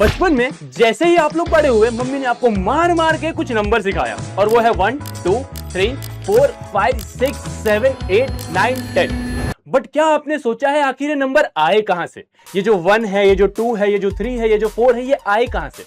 बचपन में जैसे ही आप लोग बड़े हुए मम्मी ने आपको मार मार के कुछ नंबर सिखाया और वो है 1 2 3 4 5 6 7 8 9 10। बट क्या आपने सोचा है आखिर ये नंबर आए कहां से? ये जो 1 है, ये जो 2 है, ये जो 3 है, ये जो 4 है, ये आए कहां से?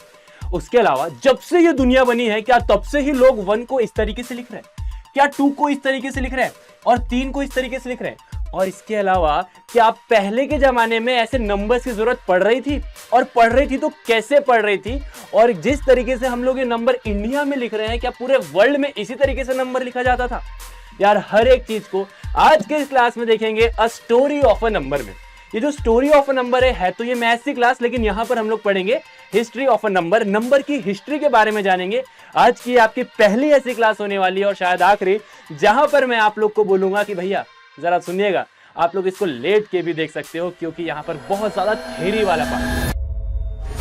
उसके अलावा जब से ये दुनिया बनी है क्या तब से ही लोग 1 को इस तरीके से लिख रहे हैं? क्या 2 को इस तरीके से लिख रहे हैं और 3 को इस तरीके से लिख रहे हैं? और इसके अलावा क्या पहले के जमाने में ऐसे नंबर्स की जरूरत पड़ रही थी? और पढ़ रही थी तो कैसे पढ़ रही थी? और जिस तरीके से हम लोग ये नंबर इंडिया में लिख रहे हैं क्या पूरे वर्ल्ड में इसी तरीके से नंबर लिखा जाता था? यार हर एक चीज को आज के इस क्लास में देखेंगे a story of a number में। ये जो स्टोरी ऑफ अ नंबर है तो ये मैथ्स की क्लास, लेकिन यहां पर हम लोग पढ़ेंगे history of a number, number की हिस्ट्री के बारे में जानेंगे। आज की आपकी पहली ऐसी क्लास होने वाली है और शायद आखिरी, जहां पर मैं आप लोग को बोलूंगा कि भैया जरा सुनिएगा, आप लोग इसको लेट के भी देख सकते हो क्योंकि यहां पर बहुत ज्यादा थ्योरी वाला पार्ट है।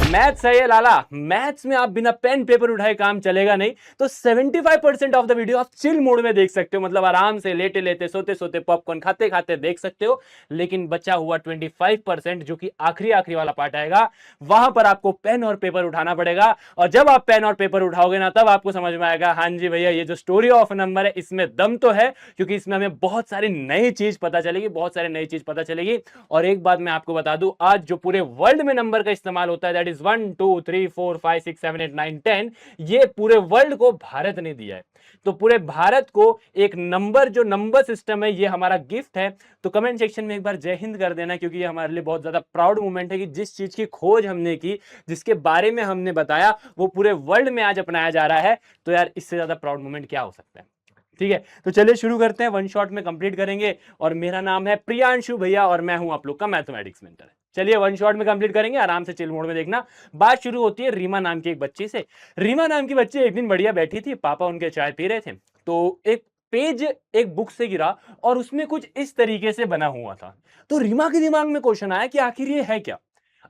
मैथ्स है ये लाला, मैथ्स में आप बिना पेन पेपर उठाए काम चलेगा नहीं। तो 75% ऑफ द वीडियो आप चिल मोड में देख सकते हो, मतलब आराम से लेटे लेटे सोते सोते पॉपकॉर्न खाते खाते देख सकते हो। लेकिन बचा हुआ 25% जो कि आखिरी आखिरी वाला पार्ट आएगा, वहां पर आपको पेन और पेपर उठाना पड़ेगा। और जब आप पेन और पेपर उठाओगे ना तब आपको समझ में आएगा हाँ जी भैया ये जो स्टोरी ऑफ नंबर है इसमें दम तो है, क्योंकि इसमें हमें बहुत सारी नई चीज पता चलेगी, बहुत सारी नई चीज पता चलेगी। और एक बात मैं आपको बता दूं, आज जो पूरे वर्ल्ड में नंबर का इस्तेमाल होता है दैट इज 1 2 3 4 5 6 7 8 9 10, ये पूरे वर्ल्ड को भारत ने दिया है। तो पूरे भारत को एक नंबर, जो नंबर सिस्टम है, ये हमारा गिफ्ट है। तो कमेंट सेक्शन में एक बार जय हिंद कर देना, क्योंकि ये हमारे लिए बहुत ज्यादा प्राउड मोमेंट है कि जिस चीज की खोज हमने की, जिसके बारे में हमने बताया, वो पूरे वर्ल्ड में आज अपनाया जा रहा है। तो यार इससे ज्यादा प्राउड मोमेंट क्या हो सकता है? ठीक है, तो चलिए शुरू करते हैं, वन शॉट में कंप्लीट करेंगे। और मेरा नाम है प्रियांशु भैया और मैं हूं आप लोग का मैथमेटिक्स मेंटर। चलिए वन शॉट में कंप्लीट करेंगे, आराम से चिल मोड में देखना। बात शुरू होती है रीमा नाम की एक बच्ची से। रीमा नाम की बच्ची एक दिन बढ़िया बैठी थी, पापा उनके चाय पी रहे थे, तो एक पेज एक बुक से गिरा और उसमें कुछ इस तरीके से बना हुआ था। तो रीमा के दिमाग में क्वेश्चन आया कि आखिर ये है क्या,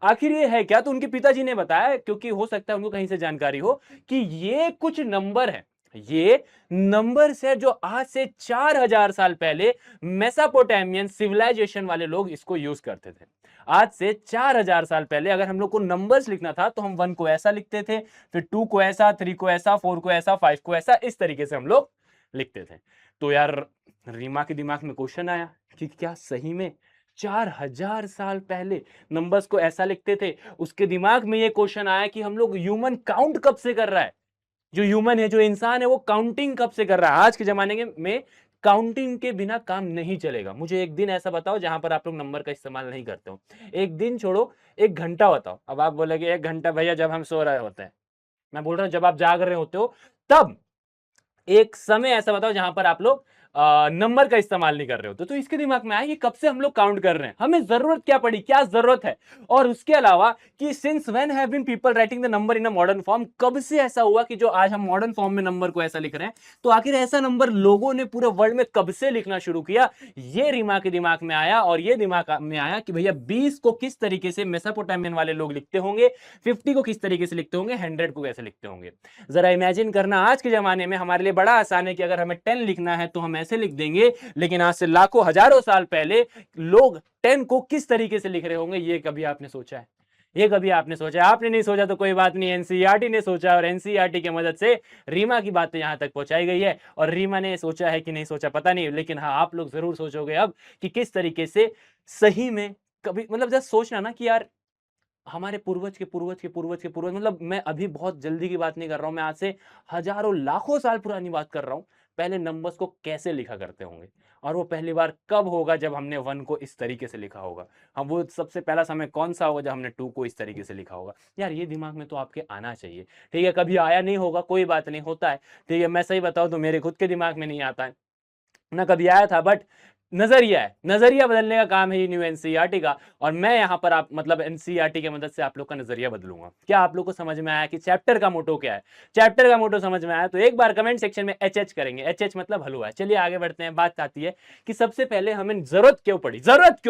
आखिर ये है क्या? तो उनके पिताजी ने बताया, क्योंकि हो सकता है उनको कहीं से जानकारी हो, कि ये कुछ नंबर है, ये नंबर्स है जो आज से 4000 साल पहले मेसोपोटामियन सिविलाइजेशन वाले लोग इसको यूज करते थे। आज से 4000 साल पहले अगर हम लोग को नंबर्स लिखना था तो हम 1 को ऐसा लिखते थे, फिर 2 को ऐसा, 3 को ऐसा, 4 को ऐसा, 5 को ऐसा, इस तरीके से हम लोग लिखते थे। तो यार रीमा के दिमाग में क्वेश्चन आया कि क्या सही में 4000 साल पहले नंबर्स को ऐसा लिखते थे? उसके दिमाग में ये क्वेश्चन आया कि हम लोग ह्यूमन काउंट कब से कर रहा है, जो ह्यूमन है, जो इंसान है, वो काउंटिंग कब से कर रहा है? आज के जमाने में काउंटिंग के बिना काम नहीं चलेगा। मुझे एक दिन ऐसा बताओ जहां पर आप लोग नंबर का इस्तेमाल नहीं करते हो। एक दिन छोड़ो, एक घंटा बताओ। अब आप बोलोगे 1 घंटा भैया जब हम सो रहे होते हैं। मैं बोल रहा हूं जब आप जाग रहे होते हो तब। एक समय ऐसा बताओ जहां पर आप लोग नंबर का इस्तेमाल नहीं कर रहे होते। तो इसके दिमाग में आया कि कब से हम लोग काउंट कर रहे हैं, हमें जरूरत क्या पड़ी, क्या जरूरत है? और उसके अलावा कि since when have been people writing the number in a modern form, कब से ऐसा हुआ कि जो आज हम मॉडर्न फॉर्म में नंबर को ऐसा लिख रहे हैं? तो आखिर ऐसा नंबर लोगों ने पूरे वर्ल्ड में कब से लिखना शुरू किया? ये रीमा के दिमाग में आया। और ये दिमाग में आया कि भैया 20 को किस तरीके से मेसोपोटामियन वाले लोग लिखते होंगे, 50 को किस तरीके से लिखते होंगे, 100 को कैसे लिखते होंगे। जरा इमेजिन करना, आज के जमाने में हमारे लिए बड़ा आसान है कि अगर हमें 10 लिखना है तो हम ऐसे लिख देंगे, लेकिन आज से लाखों हजारों साल पहले लोग 10 को किस तरीके से लिख रहे होंगे, ये कभी आपने सोचा है? ये कभी आपने सोचा है? आपने नहीं सोचा तो कोई बात नहीं, एनसीईआरटी ने सोचा और एनसीईआरटी की मदद से रीमा की बातें यहां तक पहुंचाई गई है। और रीमा ने सोचा है कि नहीं सोचा पता नहीं, लेकिन हाँ आप लोग जरूर सोचोगे अब कि किस तरीके से सही में कभी, मतलब जस्ट सोचना ना कि यार हमारे पूर्वज के पूर्वज के पूर्वज के पूर्वज, मतलब मैं अभी बहुत जल्दी की बात नहीं कर रहा हूं, मैं आज से हजारों लाखों साल पुरानी बात कर रहा हूं। पहले नंबर्स को कैसे लिखा करते होंगे, और वो पहली बार कब होगा जब हमने 1 को इस तरीके से लिखा होगा। हम वो सबसे पहला समय कौन सा होगा जब हमने 2 को इस तरीके से लिखा होगा? यार ये दिमाग में तो आपके आना चाहिए। ठीक है, कभी आया नहीं होगा कोई बात नहीं, होता है। ठीक है, मैं सही बताऊं तो मेरे खुद के दिमाग में नहीं आता है ना, कभी आया था, बट नजरिया है, नजरिया बदलने का काम है ये न्यू एनसीईआरटी का। और मैं यहां पर आप मतलब एनसीईआरटी की मदद से आप लोग का नजरिया बदलूंगा। क्या आप लोग को समझ में आया कि चैप्टर का मोटो क्या है? चैप्टर का मोटो समझ में आया तो एक बार कमेंट सेक्शन में एच करेंगे। एच मतलब हलवा है। चलिए आगे बढ़ते हैं। बात आती है कि सबसे पहले हमें जरूरत क्यों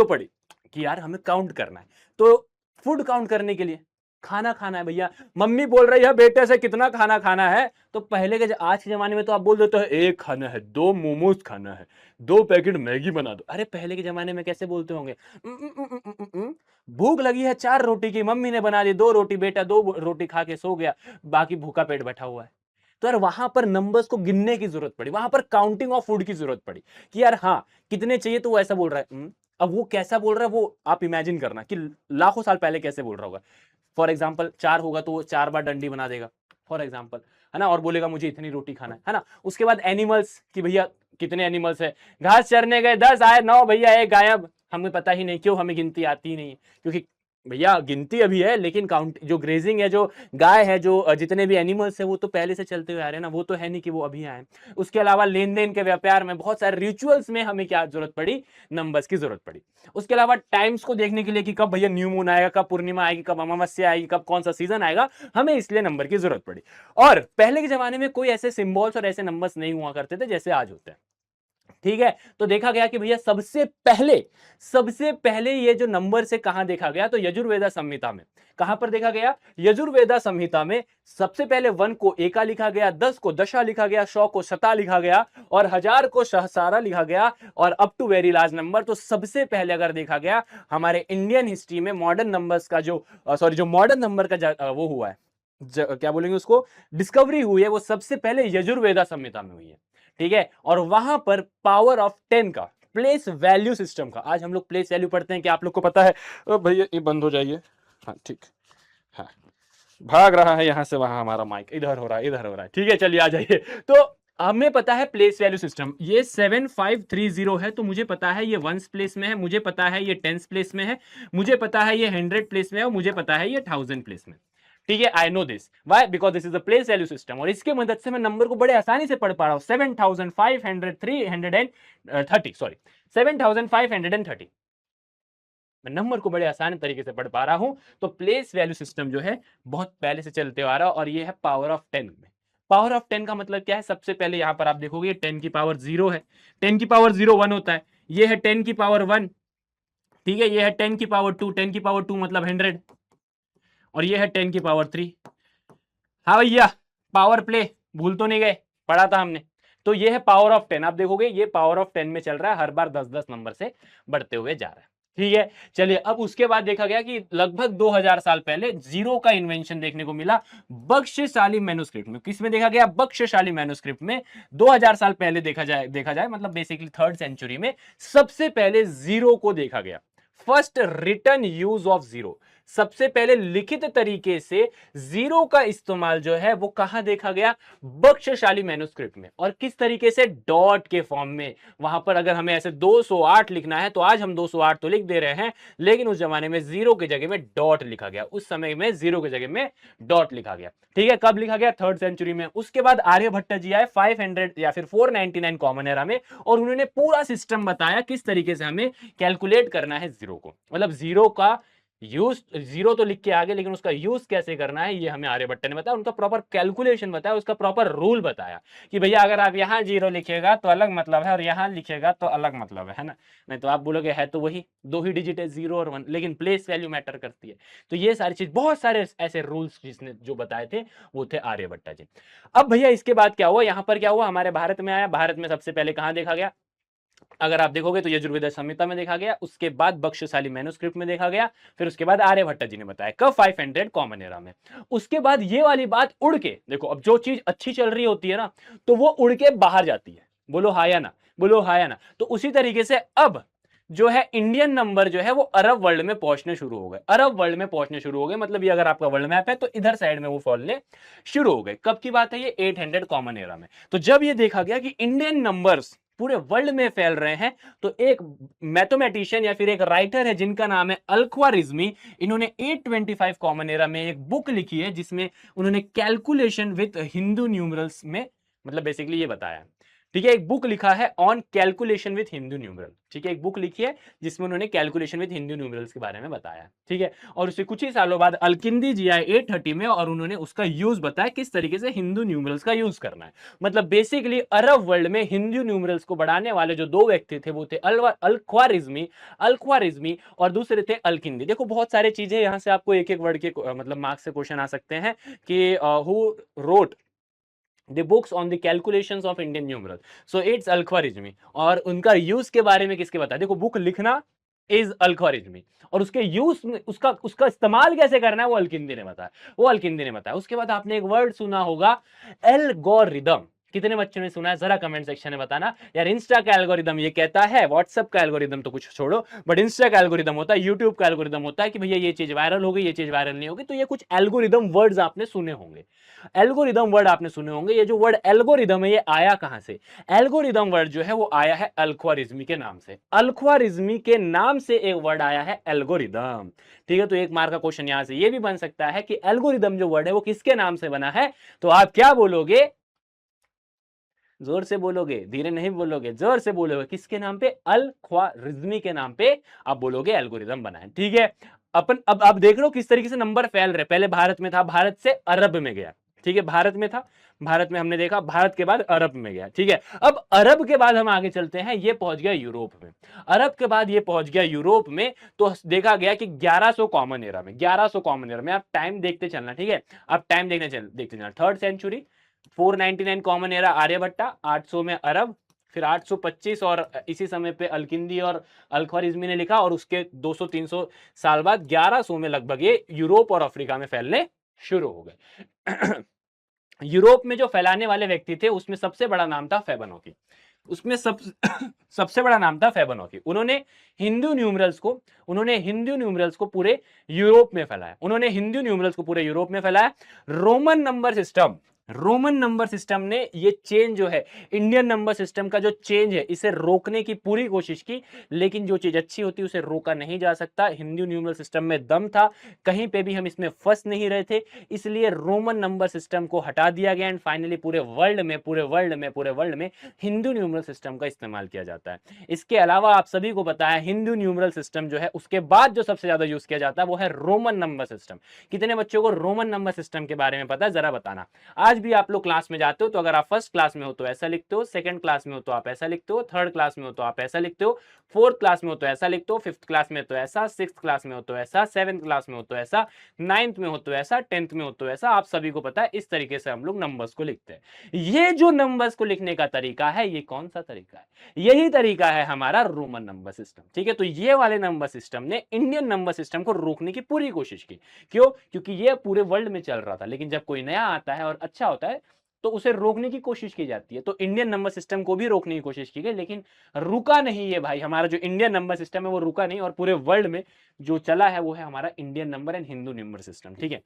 पड़ी कि यार हमें काउंट करना है। तो फूड काउंट करने के लिए खाना खाना है भैया, मम्मी बोल रही है बेटे से कितना खाना खाना है, तो पहले के आज के जमाने में तो आप बोल देते हो 1 खाना है, 2 मोमोज खाना है, 2 पैकेट मैगी बना दो। अरे पहले के जमाने में कैसे बोलते होंगे? भूख लगी है 4 रोटी की, मम्मी ने बना दी 2 रोटी, बेटा 2 रोटी खा के सो गया, बाकी भूखा पेट बैठा हुआ है। तो यार वहां पर नंबर्स को गिनने की जरूरत पड़ी, वहां पर काउंटिंग ऑफ फूड की जरूरत पड़ी कि यार हाँ कितने चाहिए, तो वो ऐसा बोल रहा है। अब वो कैसा बोल रहा है वो आप इमेजिन करना कि लाखों साल पहले कैसे बोल रहा होगा। फॉर एग्जाम्पल 4 होगा तो वो 4 बार डंडी बना देगा, फॉर एग्जाम्पल, है ना, और बोलेगा मुझे इतनी रोटी खाना है ना। उसके बाद एनिमल्स कि भैया कितने एनिमल्स है, घास चरने गए 10 आए, 9 भैया एक गायब, हमें पता ही नहीं, क्यों, हमें गिनती आती ही नहीं है, क्योंकि भैया गिनती अभी है लेकिन काउंट जो ग्रेजिंग है, जो गाय है, जो जितने भी एनिमल्स है वो तो पहले से चलते हुए आ रहे हैं ना, वो तो है नहीं कि वो अभी आए। उसके अलावा लेन देन के व्यापार में बहुत सारे रिचुअल्स में हमें क्या जरूरत पड़ी, नंबर्स की जरूरत पड़ी। उसके अलावा टाइम्स को देखने के लिए कि कब भैया न्यू मून आएगा, कब पूर्णिमा आएगी, कब अमावस्या आएगी, कब कौन सा सीजन आएगा, हमें इसलिए नंबर की जरूरत पड़ी। और पहले के जमाने में कोई ऐसे सिंबल्स और ऐसे नंबर्स नहीं हुआ करते थे जैसे आज होते हैं, ठीक है। तो देखा गया कि भैया सबसे पहले ये जो नंबर से कहां देखा गया, तो यजुर्वेदा संहिता में। कहां पर देखा गया, यजुर्वेदा संहिता में सबसे पहले 1 को एका लिखा गया, 10 को दशा लिखा गया, 100 को शता लिखा गया, और 1000 को सहस्रारा लिखा गया, और up to very large number. तो सबसे पहले अगर देखा गया हमारे इंडियन हिस्ट्री में मॉडर्न नंबर्स का जो मॉडर्न नंबर का वो हुआ है, क्या बोलेंगे उसको, डिस्कवरी हुई है, वो सबसे पहले यजुर्वेदा संहिता में हुई है, ठीक है। और वहां पर पावर ऑफ 10 का, प्लेस वैल्यू सिस्टम का, आज हम लोग प्लेस वैल्यू पढ़ते हैं कि आप लोग को पता है, भैया ये बंद हो जाइए, हाँ ठीक, हाँ भाग रहा है यहां से वहां, हमारा माइक इधर हो रहा है, इधर हो रहा है, ठीक है, चलिए आ जाइए। तो हमें पता है प्लेस वैल्यू सिस्टम, ये 7530 है, तो मुझे पता है ये वंस प्लेस में है, मुझे पता है ये टेंस प्लेस में है, मुझे पता है ये 100 प्लेस में है, और मुझे पता है ये 1000 प्लेस में, ठीक है। I know this why, because this is the place value system, और इसके मदद से मैं नंबर को बड़े आसानी से पढ़ पा रहा हूं। 7530, सॉरी 7530, मैं नंबर को बड़े आसान तरीके से पढ़ पा रहा हूं। तो प्लेस वैल्यू सिस्टम जो है बहुत पहले से चलते आ रहा है, और ये है पावर ऑफ 10 में। पावर ऑफ 10 का मतलब क्या है, सबसे पहले यहां पर आप देखोगे 10 की पावर 0 है, 10 की पावर 0 1 होता है, ये है 10 की पावर 1, ठीक है, ये है 10 की पावर 2, 10 की पावर 2 मतलब 100, और ये है 10 की पावर 3। हाँ भैया, पावर प्ले भूल तो नहीं गए, पढ़ा था हमने। तो ये है पावर ऑफ 10, आप देखोगे ये पावर ऑफ 10 में चल रहा है, हर बार 10-10 नंबर से बढ़ते हुए जा रहा है, ठीक है। चलिए, अब उसके बाद देखा गया कि लगभग 2000 साल पहले जीरो का इन्वेंशन देखने को मिला बख्शशाली मैन्युस्क्रिप्ट में। किसमें देखा गया, बख्शशाली मैन्युस्क्रिप्ट में। 2000 साल पहले देखा जाए मतलब बेसिकली 3rd सेंचुरी में सबसे पहले जीरो को देखा गया। First return use of zero, सबसे पहले लिखित तरीके से जीरो का इस्तेमाल जो है वो कहां देखा गया, बख्शशाली मैन्युस्क्रिप्ट में। और किस तरीके से, डॉट के फॉर्म में। वहां पर अगर हमें ऐसे 208 लिखना है तो आज हम 208 तो लिख दे रहे हैं, लेकिन उस जमाने में जीरो की जगह में डॉट लिखा गया, उस समय में जीरो की जगह में डॉट लिखा गया, ठीक है। कब लिखा गया, 3rd सेंचुरी में। उसके बाद आर्यभट्ट जी आए 500 या फिर 499 कॉमन एरा में, और उन्होंने पूरा सिस्टम बताया किस तरीके से हमें कैलकुलेट करना है जीरो को, मतलब जीरो का यूज, जीरो तो लिख के आगे लेकिन उसका यूज कैसे करना है ये हमें आर्यभट्ट ने बताया, उनका प्रॉपर कैलकुलेशन बताया, उसका प्रॉपर रूल बताया कि भैया अगर आप यहां जीरो लिखिएगा तो अलग मतलब है, और यहां लिखिएगा तो अलग मतलब है ना। नहीं तो आप बोलोगे है तो वही 2 ही डिजिट है, 0 और 1, लेकिन प्लेस वैल्यू मैटर करती है। तो ये सारी चीज, बहुत सारे ऐसे रूल्स जिसने जो बताए थे वो थे आर्यभट्ट जी। अब भैया इसके बाद क्या हुआ, यहां पर क्या हुआ, हमारे भारत में आया। भारत में सबसे पहले कहां देखा गया, अगर आप देखोगे तो यजुर्वेद संहिता में देखा गया, उसके बाद बख्शशाली मैन्युस्क्रिप्ट में देखा गया, फिर उसके बाद आर्यभट्ट जी ने बताया कब, 500 कॉमन एरा में। उसके बाद ये वाली बात उड़ के देखो, अब जो चीज अच्छी चल रही होती है ना तो वो उड़ के बाहर जाती है, बोलो हाँ या ना, बोलो हाँ या ना। तो उसी तरीके से अब जो है इंडियन नंबर जो है वो अरब वर्ल्ड में पहुंचने शुरू हो गए, अरब वर्ल्ड में पहुंचने शुरू हो गए, मतलब ये अगर आपका वर्ल्ड मैप है तो इधर साइड में वो फॉलने शुरू हो गए। कब की बात है ये, 800 कॉमन एरा में। तो जब ये देखा गया कि इंडियन नंबर्स पूरे वर्ल्ड में फैल रहे हैं, तो एक मैथमेटिशियन या फिर एक राइटर है जिनका नाम है अल-ख्वारिज़मी, इन्होंने 825 कॉमन एरा में एक बुक लिखी है जिसमें उन्होंने कैलकुलेशन विद हिंदू न्यूमरल्स में, मतलब बेसिकली ये बताया, ठीक है। एक बुक लिखा है on calculation with Hindu numeral, ठीक है, एक बुक लिखी है जिसमें उन्होंने कैलकुलेशन विद हिंदू न्यूमरल्स के बारे में बताया, ठीक है। और उससे कुछ ही सालों बाद अलकिंदी जी आए 830 में, और उन्होंने उसका यूज बताया किस तरीके से हिंदू न्यूमरल्स का यूज करना है। मतलब बेसिकली अरब वर्ल्ड में हिंदू न्यूमरल्स को बढ़ाने वाले जो 2 व्यक्ति थे वो थे अल-ख्वारिज़मी और दूसरे थे अलकिंदी। देखो बहुत सारी चीजें यहाँ से आपको एक एक वर्ड के मतलब मार्क्स से क्वेश्चन आ सकते हैं कि who wrote the books on the calculations of Indian numerals, so it's Al-Khwarizmi। और उनका यूज के बारे में किसके बताया, देखो बुक लिखना इज अल्खोरिज्मी, और उसके यूज में उसका उसका इस्तेमाल कैसे करना है वो अलकिंदी ने बताया, उसके बाद आपने एक वर्ड सुना होगा, एल्गोरिदम। कितने बच्चों ने सुना है जरा कमेंट सेक्शन में बताना यार। इंस्टा का एल्गोरिदम ये कहता है, व्हाट्सएप का एल्गोरिदम तो कुछ छोड़ो, बट इंस्टा का एल्गोरिदम होता है, यूट्यूब का एल्गोरिदम होता है कि भैया ये चीज वायरल हो गई, ये चीज वायरल नहीं होगी। तो ये कुछ एल्गोरिदम वर्ड्स आपने सुने होंगे, एल्गोरिदम वर्ड आपने सुने होंगे। ये जो वर्ड एल्गोरिदम है ये आया कहां से? एल्गोरिदम वर्ड जो है वो आया है अल्ख्वारिज्मी के नाम से, अल्ख्वारिज्मी के नाम से एक वर्ड आया है एल्गोरिदम। ठीक है, तो एक मार्क का क्वेश्चन यहां से ये भी बन सकता है कि एल्गोरिदम जो वर्ड है वो किसके नाम से बना है? तो आप क्या बोलोगे? जोर से बोलोगे, धीरे नहीं बोलोगे, जोर से बोलोगे। किसके नाम पे? अल ख्वारिज्मी के नाम पे आप बोलोगे एल्गोरिदम बना है। ठीक है, अपन अब आप देख लो किस तरीके से नंबर फैल रहे। पहले भारत में था, भारत से अरब में गया। ठीक है, भारत में था, भारत में हमने देखा, भारत के बाद अरब में गया। ठीक है, अब अरब के बाद हम आगे चलते हैं, ये पहुंच गया यूरोप में। अरब के बाद ये पहुंच गया यूरोप में, तो देखा गया कि 1100 कॉमन एरा में, 1100 कॉमन एरा में, आप टाइम देखते चलना। ठीक है, आप टाइम देखते चलना। 3rd century, 499 common era Aryabhatta, 800 में अरब, फिर 825 और इसी समय पे अलकिंदी और अल-ख्वारिज़्मी ने लिखा, और उसके 200-300 साल बाद 1100 में लगभग ये यूरोप और अफ्रीका में फैलने शुरू हो गए। यूरोप में जो फैलाने वाले व्यक्ति थे उसमें सबसे बड़ा नाम था फेबनोकी। उसमें सबसे बड़ा नाम था फेबनोकी। उन्होंने हिंदू न्यूमरल्स को पूरे यूरोप में फैलाया। रोमन नंबर सिस्टम ने ये चेंज जो है, इंडियन नंबर सिस्टम का जो चेंज है, इसे रोकने की पूरी कोशिश की, लेकिन जो चीज अच्छी होती है उसे रोका नहीं जा सकता। हिंदू न्यूमरल सिस्टम में दम था, कहीं पे भी हम इसमें फंस नहीं रहे थे, इसलिए रोमन नंबर सिस्टम को हटा दिया गया। एंड फाइनली पूरे वर्ल्ड में हिंदू न्यूमरल सिस्टम का इस्तेमाल किया जाता है। इसके अलावा आप सभी को पता है हिंदू न्यूमरल सिस्टम जो है उसके बाद जो सबसे ज्यादा यूज किया जाता है वो है रोमन नंबर सिस्टम। कितने बच्चों को रोमन नंबर सिस्टम के बारे में पता है जरा बताना। आज भी आप लोग क्लास में जाते हो तो अगर आप फर्स्ट क्लास में हो तो ऐसा लिखते हो, सेकंड क्लास में हो तो आप ऐसा लिखते हो, थर्ड क्लास में हो तो आप ऐसा लिखते हो, फोर्थ क्लास में हो तो ऐसा लिखते हो, फिफ्थ क्लास में तो ऐसा, सिक्स्थ क्लास में हो तो ऐसा, सेवेंथ क्लास में हो तो ऐसा, नाइन्थ में हो तो ऐसा, टेंथ में हो तो ऐसा। आप सभी को पता है इस तरीके से हम लोग नंबर्स को लिखते हैं। ये जो नंबर्स को लिखने का तरीका है ये कौन सा तरीका है? यही तरीका है हमारा रोमन नंबर सिस्टम। ठीक है, तो ये वाले नंबर सिस्टम ने इंडियन नंबर सिस्टम को रोकने की पूरी कोशिश की। क्यों? क्योंकि ये पूरे वर्ल्ड में चल रहा था, लेकिन जब कोई नया आता है और अच्छा होता है तो उसे रोकने की कोशिश की जाती है। तो इंडियन नंबर सिस्टम को भी रोकने की कोशिश की गई, लेकिन रुका नहीं ये भाई। हमारा जो इंडियन नंबर सिस्टम है वो रुका नहीं, और पूरे वर्ल्ड में जो चला है वो है हमारा Indian number and Hindu number system. ठीक है,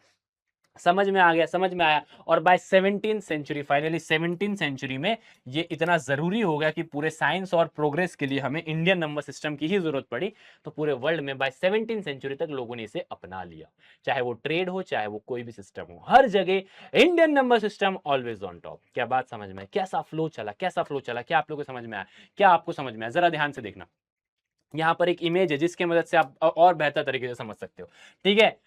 समझ में आ गया, समझ में आया। और bye 17th century, finally 17th century में ये इतना जरूरी हो गया कि पूरे साइंस और प्रोग्रेस के लिए हमें इंडियन नंबर सिस्टम की ही जरूरत पड़ी। तो पूरे वर्ल्ड में बाय 17th सेंचुरी तक लोगों ने इसे अपना लिया, चाहे वो ट्रेड हो, चाहे वो कोई भी सिस्टम हो, हर जगह Indian number system always on top. क्या बात समझ में? कैसा फ्लो चला, क्या आप लोगों को समझ में आया? क्या आपको समझ में आया? जरा ध्यान से देखना। यहां पर एक इमेज है जिसकी मदद से आप और बेहतर तरीके से समझ सकते हो। ठीक है,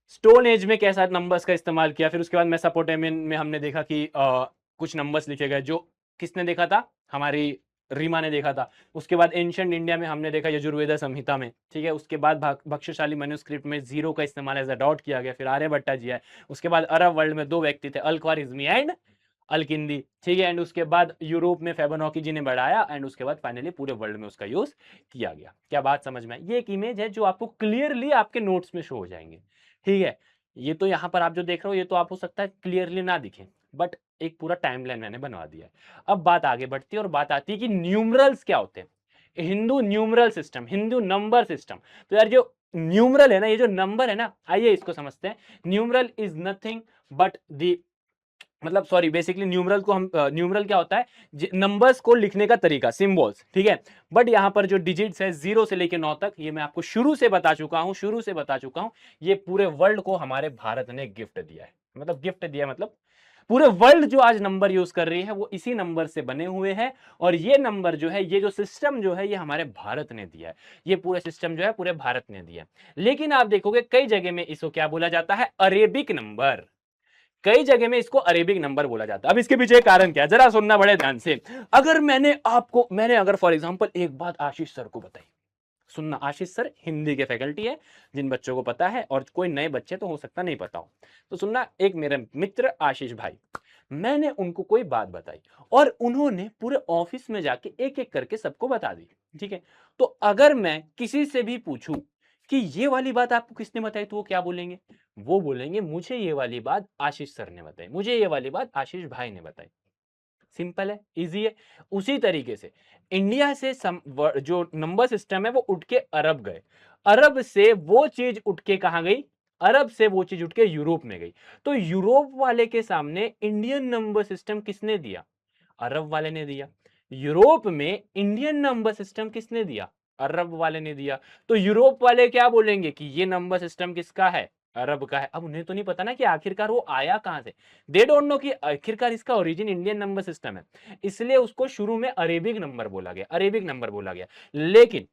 स्टोन एज में कैसा नंबर्स का इस्तेमाल किया, फिर उसके बाद मेसोपोटामियन में हमने देखा कि कुछ नंबर्स लिखे गए जो किसने देखा था? हमारी रीमा ने देखा था। उसके बाद एंशिएंट इंडिया में हमने देखा यजुर्वेद संहिता में। ठीक है, उसके बाद भक्ष्यशाली मनुस्क्रिप्ट में जीरो का इस्तेमाल एज अ डॉट किया गया, फिर आर्यभट्टा जी है। उसके बाद अरब वर्ल्ड में दो व्यक्ति थे, अल-ख्वारिज़्मी एंड अलकिंदी। ठीक है, एंड उसके बाद यूरोप में फेबनोकी जी ने बढ़ाया, एंड उसके बाद फाइनली पूरे वर्ल्ड में उसका यूज किया गया। क्या बात समझ में आई? ये एक इमेज है जो आपको क्लियरली आपके नोट्स में शो हो जाएंगे। ठीक है, ये तो यहाँ पर आप जो देख रहे हो ये तो आप हो सकता है क्लियरली ना दिखे, बट एक पूरा टाइमलाइन मैंने बनवा दिया है। अब बात आगे बढ़ती है और बात आती है कि न्यूमरल्स क्या होते हैं। Hindu numeral system, Hindu number system. तो यार जो न्यूमरल है ना, ये जो नंबर है ना, आइए इसको समझते हैं। Numeral is nothing but the, मतलब सॉरी, बेसिकली न्यूमरल को हम न्यूमरल क्या होता है? नंबर्स को लिखने का तरीका, सिंबल्स। ठीक है, बट यहां पर जो डिजिट्स है 0 से लेकर 9 तक, ये मैं आपको शुरू से बता चुका हूं, ये पूरे वर्ल्ड को हमारे भारत ने गिफ्ट दिया है। मतलब गिफ्ट दिया मतलब पूरे वर्ल्ड जो आज नंबर यूज कर रही है वो इसी नंबर से बने हुए हैं। और ये नंबर जो है, ये जो सिस्टम जो है, ये हमारे भारत ने दिया है। ये पूरे सिस्टम जो है पूरे भारत ने दिया है। लेकिन आप देखोगे कई जगह में इसको क्या बोला जाता है? Arabic number. कई जगह में इसको अरेबिक नंबर बोला जाता है। अब इसके पीछे कारण क्या है जरा सुनना बड़े ध्यान से। अगर मैंने अगर फॉर एग्जांपल एक बात आशीष सर को बताई, सुनना, आशीष सर हिंदी के फैकल्टी है, जिन बच्चों को पता है, और कोई नए बच्चे तो हो सकता नहीं पता हो, तो सुनना। एक मेरे मित्र आशीष भाई, मैंने उनको कोई बात बताई और उन्होंने पूरे ऑफिस में जाके एक एक करके सबको बता दी। ठीक है, तो अगर मैं किसी से भी पूछूं कि ये वाली बात आपको किसने बताई, तो वो क्या बोलेंगे? वो बोलेंगे मुझे ये वाली बात आशीष सर ने बताई, मुझे ये वाली बात आशीष भाई ने बताई। सिंपल है, इजी है। उसी तरीके से इंडिया से जो नंबर सिस्टम है वो उठ के अरब गए, अरब से वो चीज उठ के कहां गई? अरब से वो चीज उठ के यूरोप में गई। तो यूरोप वाले के सामने इंडियन नंबर सिस्टम किसने दिया? अरब वाले ने दिया। यूरोप में इंडियन नंबर सिस्टम किसने दिया? अरब वाले ने दिया। तो यूरोप वाले क्या बोलेंगे कि ये नंबर सिस्टम किसका है? अरब का है। अब उन्हें तो नहीं पता ना कि आखिरकार वो आया कहां से। दे डोंट नो कि आखिरकार इसका ओरिजिन इंडियन नंबर सिस्टम है, इसलिए उसको शुरू में अरेबिक नंबर बोला गया, अरेबिक नंबर बोला गया। लेकिन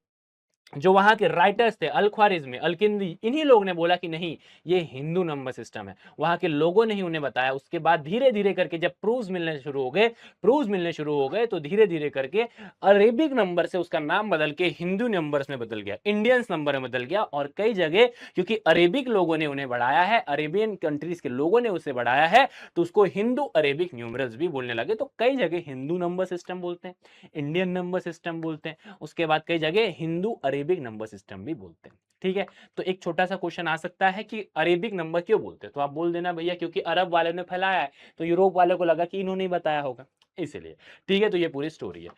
जो वहां के राइटर्स थे, अल ख्वारिज्मी, अल किंदी, इन्हीं लोगों ने बोला कि नहीं, ये हिंदू नंबर सिस्टम है। वहां के लोगों ने ही उन्हें बताया। उसके बाद धीरे धीरे करके जब प्रूव्स मिलने शुरू हो गए तो धीरे धीरे करके अरेबिक नंबर से उसका नाम बदल के हिंदू नंबर्स में बदल गया, इंडियंस नंबर में बदल गया। और कई जगह क्योंकि अरेबिक लोगों ने उन्हें बढ़ाया है, अरेबियन कंट्रीज के लोगों ने उसे बढ़ाया है, तो उसको हिंदू अरेबिक न्यूमरल्स भी बोलने लगे। तो कई जगह हिंदू नंबर सिस्टम बोलते हैं, इंडियन नंबर सिस्टम बोलते हैं, उसके बाद कई जगह हिंदू अरेबिक नंबर सिस्टम भी बोलते हैं। ठीक है, तो एक छोटा सा क्वेश्चन आ सकता है कि अरेबिक नंबर क्यों बोलते हैं, तो आप बोल देना भैया क्योंकि अरब वाले ने फैलाया है, तो यूरोप वाले को लगा कि इन्होंने बताया होगा, इसलिए। ठीक है, तो ये पूरी स्टोरी है।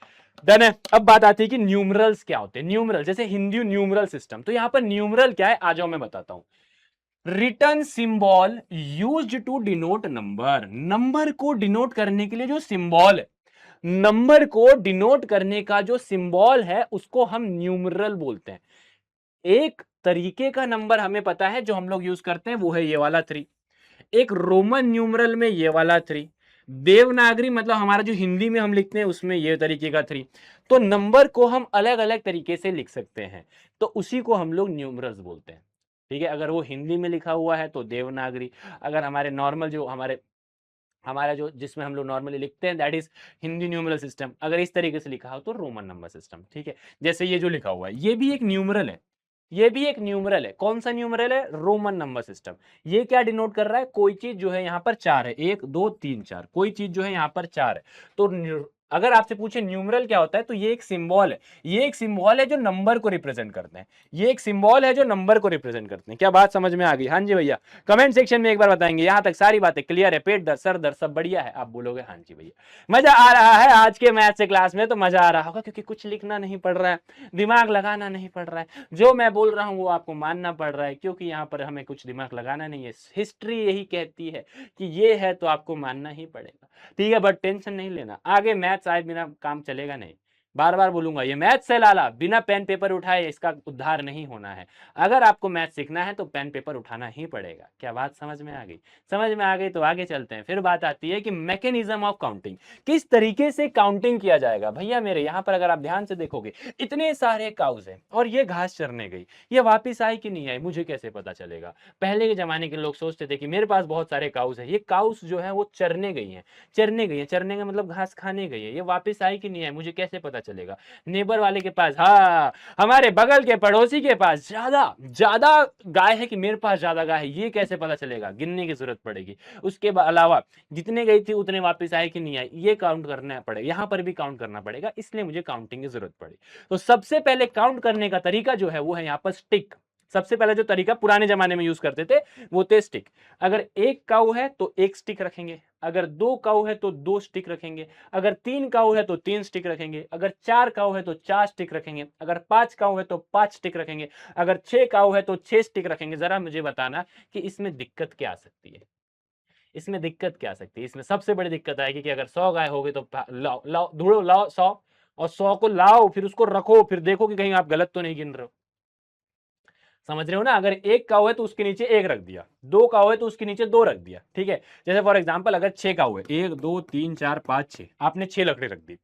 डन है। अब बात आती है कि न्यूमरल्स क्या होते हैं। न्यूमरल जैसे हिंदू न्यूमरल सिस्टम, तो यहां पर न्यूमरल क्या है, आ जाओ मैं बताता हूं। Written symbol used to denote number, number को डिनोट करने के लिए जो सिंबल है, नंबर को डिनोट करने का जो सिंबल है उसको हम न्यूमरल बोलते हैं। एक तरीके का नंबर हमें पता है जो हम लोग यूज करते हैं, वो है ये वाला 3। एक रोमन न्यूमरल में ये वाला 3। देवनागरी मतलब हमारा जो हिंदी में हम लिखते हैं उसमें ये तरीके का 3। तो नंबर को हम अलग अलग तरीके से लिख सकते हैं, तो उसी को हम लोग न्यूमरल्स बोलते हैं। ठीक है, अगर वो हिंदी में लिखा हुआ है तो देवनागरी, अगर हमारे नॉर्मल जो हमारा जो जिसमें हम लोग नॉर्मली लिखते हैं that is Hindi numeral system, अगर इस तरीके से लिखा हो तो रोमन नंबर सिस्टम। ठीक है, जैसे ये जो लिखा हुआ है ये भी एक न्यूमरल है, ये भी एक न्यूमरल है। कौन सा न्यूमरल है? Roman number system. ये क्या डिनोट कर रहा है? कोई चीज जो है यहाँ पर 4 है, 1 2 3 4, कोई चीज जो है यहाँ पर 4 है। तो अगर आपसे पूछे न्यूमरल क्या होता है, तो ये एक सिंबल है, ये एक सिंबल है जो नंबर को रिप्रेजेंट करते हैं, ये एक सिंबल है जो नंबर को रिप्रेजेंट करते हैं। क्या बात समझ में आ गई? हाँ जी भैया, कमेंट सेक्शन में एक बार बताएंगे यहां तक सारी बातें क्लियर है, पेट दर्द सर दर्द सब बढ़िया है, आप बोलोगे हाँ जी भैया। मजा आ रहा है आज के मैथ से क्लास में, तो मजा आ रहा होगा क्योंकि कुछ लिखना नहीं पड़ रहा है, दिमाग लगाना नहीं पड़ रहा है, जो मैं बोल रहा हूँ वो आपको मानना पड़ रहा है, क्योंकि यहाँ पर हमें कुछ दिमाग लगाना नहीं है। हिस्ट्री यही कहती है कि ये है तो आपको मानना ही पड़ेगा। ठीक है, बट टेंशन नहीं लेना, आगे मैथ शायद बिना काम चलेगा नहीं। बार बार बोलूंगा, ये मैथ से लाला बिना पेन पेपर उठाए इसका उद्धार नहीं होना है। अगर आपको मैथ सीखना है तो पेन पेपर उठाना ही पड़ेगा। क्या बात समझ में आ गई? समझ में आ गई तो आगे चलते हैं। फिर बात आती है कि मैकेनिज्म ऑफ काउंटिंग, किस तरीके से काउंटिंग किया जाएगा। भैया मेरे यहाँ पर अगर आप ध्यान से देखोगे इतने सारे काउज हैं और ये घास चरने गई, ये वापिस आई कि नहीं आई मुझे कैसे पता चलेगा। पहले के जमाने के लोग सोचते थे कि मेरे पास बहुत सारे काउज है, ये काउस जो है वो चरने गई हैं, चरने गई है, चरने का मतलब घास खाने गई है, ये वापस आई कि नहीं आई मुझे कैसे पता चलेगा। नेबर वाले के पास, हाँ हमारे बगल के पड़ोसी के पास ज्यादा ज्यादा गाय है कि मेरे पास ज्यादा गाय है, ये कैसे पता चलेगा? गिनने की जरूरत पड़ेगी। उसके अलावा जितने गई थी उतने वापस आए कि नहीं आए, ये काउंट करना पड़ेगा, यहां पर भी काउंट करना पड़ेगा, इसलिए मुझे काउंटिंग की जरूरत पड़ी। तो सबसे पहले काउंट करने का तरीका जो है वो है यहाँ पर स्टिक। सबसे पहले जो तरीका पुराने जमाने में यूज करते थे वो थे स्टिक। अगर एक काऊ है तो एक स्टिक रखेंगे, अगर दो काऊ है तो दो स्टिक रखेंगे, अगर तीन काऊ है तो तीन स्टिक रखेंगे, अगर चार काऊ है तो चार स्टिक रखेंगे, अगर पांच काऊ है तो पांच स्टिक रखेंगे, अगर छह काऊ है तो छह स्टिक रखेंगे। जरा मुझे बताना कि इसमें दिक्कत क्या आ सकती है, इसमें दिक्कत क्या आ सकती है? इसमें सबसे बड़ी दिक्कत आएगी कि अगर 100 गाय हो गई तो लाओ लाओ ढूंढो लाओ 100, और 100 को लाओ फिर उसको रखो, फिर देखो कि कहीं आप गलत तो नहीं गिन रहे हो। समझ रहे हो ना? अगर एक काऊ है तो उसके नीचे एक रख दिया, दो काऊ है तो उसके नीचे दो रख दिया। ठीक है, जैसे फॉर एग्जांपल अगर 6 काऊ है, 1 2 3 4 5 6, आपने 6 लकड़ी रख दी,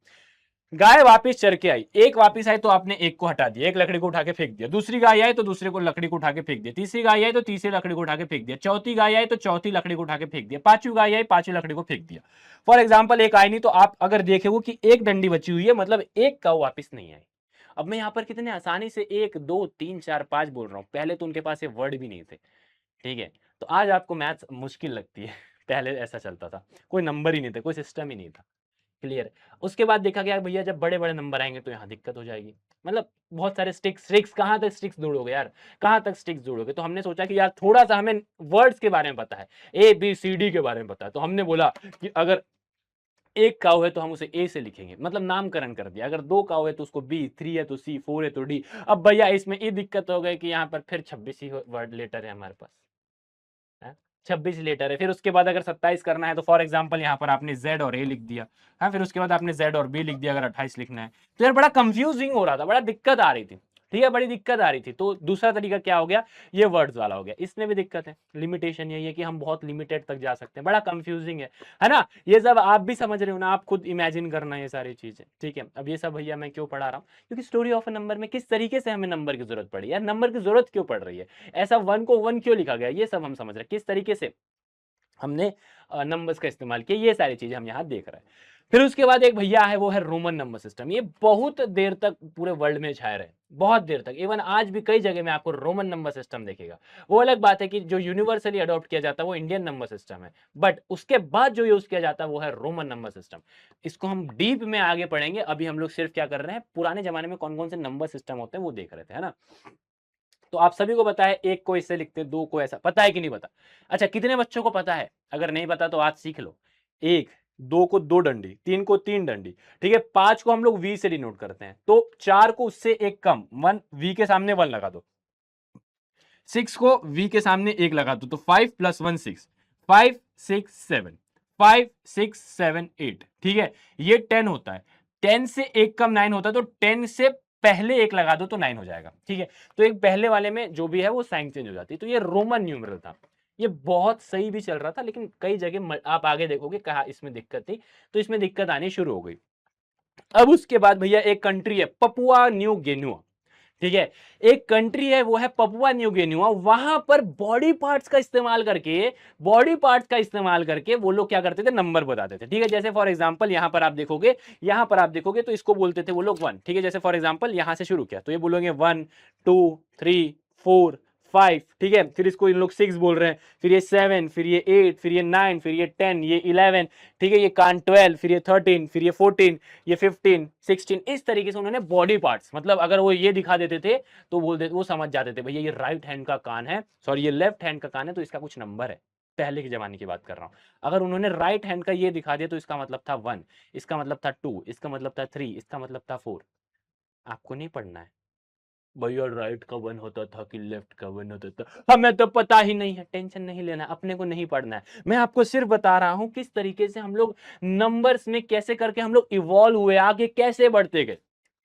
गाय वापस चर के आई, एक वापस आई तो आपने एक को हटा दिया, एक लकड़ी को उठा के फेंक दिया, दूसरी गाय आई तो दूसरे को लकड़ी को उठा के फेंक दिया, तीसरी गाय आई तो तीसरी लकड़ी को उठा के फेंक दिया, चौथी गाय आई तो चौथी लकड़ी को उठा के फेंक दिया, पांचवी गाय आई पांचवी लकड़ी को फेंक दिया। फॉर एग्जाम्पल एक आई नहीं तो आप अगर देखे कि एक डंडी बची हुई है, मतलब एक काऊ वापिस नहीं आई। अब मैं यहाँ पर कितने आसानी से 1 2 3 4 5 बोल रहा हूँ, पहले तो उनके पास ये वर्ड भी नहीं थे। ठीक है, तो आज आपको मैथ्स मुश्किल लगती है पहले ऐसा चलता था, कोई नंबर ही नहीं था, कोई सिस्टम ही नहीं था। क्लियर। उसके बाद देखा गया भैया जब बड़े-बड़े नंबर आएँगे तो यहाँ दिक्कत हो जाएगी। मतलब बहुत सारे स्टिक्स कहाँ तक स्टिक्स जोड़ोगे यार? कहाँ तक स्टिक्स जोड़ोगे? तो हमने सोचा कि यार थोड़ा-सा हमें वर्ड्स के बारे में पता है, ए, बी, सी, डी के बारे में पता है। तो हमने बोला कि अगर 1 काऊ है तो हम उसे ए से लिखेंगे, मतलब नामकरण कर दिया। अगर 2 काऊ है तो उसको बी, 3 है तो सी, 4 है तो डी। अब भैया इसमें ये दिक्कत हो गई कि यहाँ पर फिर 26 ही वर्ड लेटर है हमारे पास। हैं? 26 लेटर है। फिर उसके बाद अगर 27 करना है तो फॉर एग्जांपल यहाँ पर आपने Z और A लिख दिया। हाँ, फिर उसके बाद आपने Z और B लिख दिया अगर 28 लिखना है। तो यार बड़ा कंफ्यूजिंग हो रहा था, बड़ा दिक्कत आ रही थी। ठीक है, बड़ी दिक्कत आ रही थी। तो दूसरा तरीका क्या हो गया? ये वर्ड्स वाला हो गया। इसमें भी दिक्कत है। लिमिटेशन यही है कि हम बहुत लिमिटेड तक जा सकते हैं। बड़ा कंफ्यूजिंग है ना? ये सब आप भी समझ रहे हो ना, आप खुद इमेजिन करना ये सारी चीजें। ठीक है, अब ये सब भैया मैं क्यों पढ़ा रहा हूँ? क्योंकि स्टोरी ऑफ अ नंबर में किस तरीके से हमें नंबर की जरूरत पड़ी यार, नंबर की जरूरत क्यों पड़ रही है, ऐसा 1 को 1 क्यों लिखा गया, ये सब हम समझ रहे हैं। किस तरीके से हमने नंबर्स का इस्तेमाल किया, ये सारी चीजें हम यहाँ देख रहे हैं। फिर उसके बाद एक भैया है, वो है रोमन नंबर सिस्टम। ये बहुत देर तक पूरे वर्ल्ड में छाए रहे, बहुत देर तक। इवन आज भी कई जगह में आपको रोमन नंबर सिस्टम देखेगा। वो अलग बात है कि जो यूनिवर्सली अडॉप्ट किया जाता है वो इंडियन नंबर सिस्टम है, बट उसके बाद जो यूज किया जाता है वो है रोमन नंबर सिस्टम। इसको हम डीप में आगे पढ़ेंगे। अभी हम लोग सिर्फ क्या कर रहे हैं, पुराने जमाने में कौन कौन से नंबर सिस्टम होते हैं वो देख रहे थे, है ना? तो आप सभी को पता है, 1 को इससे लिखते हैं, 2 को ऐसा, पता है कि नहीं पता? अच्छा, कितने बच्चों को पता है? अगर नहीं पता तो आज सीख लो। 1, 2 को 2 डंडी, 3 को 3 डंडी, ठीक है? 5 को हम लोग वी से डिनोट करते हैं, तो 4 को उससे 1 कम, 1 वी के सामने 1 लगा दो। 6 को वी के सामने 1 लगा दो, तो 5 + 1 6, 5 6 7, 5 6 7 8, ठीक है? ये 10 होता है। 10 से 1 कम 9 होता है, तो 10 से पहले 1 लगा दो तो 9 हो जाएगा, ठीक है? तो एक पहले वाले में जो भी है वो साइन चेंज हो जाती है। तो ये रोमन न्यूमेरल था। ये बहुत सही भी चल रहा था, लेकिन कई जगह आप आगे देखोगे कहा इसमें दिक्कत थी, तो इसमें दिक्कत आनी शुरू हो गई। अब उसके बाद भैया एक कंट्री है पपुआ न्यू गिनिया, ठीक है? एक कंट्री है वो है पपुआ न्यू गिनिया। वहां पर बॉडी पार्ट्स का इस्तेमाल करके वो लोग क्या करते थे, नंबर बताते थे, ठीक है? जैसे फॉर एग्जांपल यहां पर आप देखोगे तो इसको बोलते थे वो लोग 1, ठीक है? जैसे फॉर एग्जांपल यहां से शुरू किया तो ये बोलोगे 1 2 3 4 5, ठीक है? फिर इसको इन लोग 6 बोल रहे हैं, फिर ये 7, फिर ये 8, फिर ये 9, फिर ये 10, ये 11, ठीक है? ये कान 12, फिर ये 13, फिर ये 14, ये 15 16। इस तरीके से उन्होंने बॉडी पार्ट्स, मतलब अगर वो ये दिखा देते थे तो वो समझ जाते थे भैया ये राइट हैंड का कान है, सॉरी ये लेफ्ट हैंड का कान है, तो इसका कुछ नंबर है। पहले के जमाने की बात कर रहा हूं। अगर उन्होंने राइट हैंड का ये दिखा दिया तो इसका मतलब था 1, इसका मतलब था 2, इसका मतलब था 3, इसका मतलब था 4। आपको नहीं पढ़ना है भैया राइट का 1 होता था कि लेफ्ट का 1 होता था, हमें तो पता ही नहीं है। टेंशन नहीं लेना, अपने को नहीं पढ़ना है। मैं आपको सिर्फ बता रहा हूं किस तरीके से हम लोग नंबर्स में कैसे करके हम लोग इवॉल्व हुए, आगे कैसे बढ़ते गए।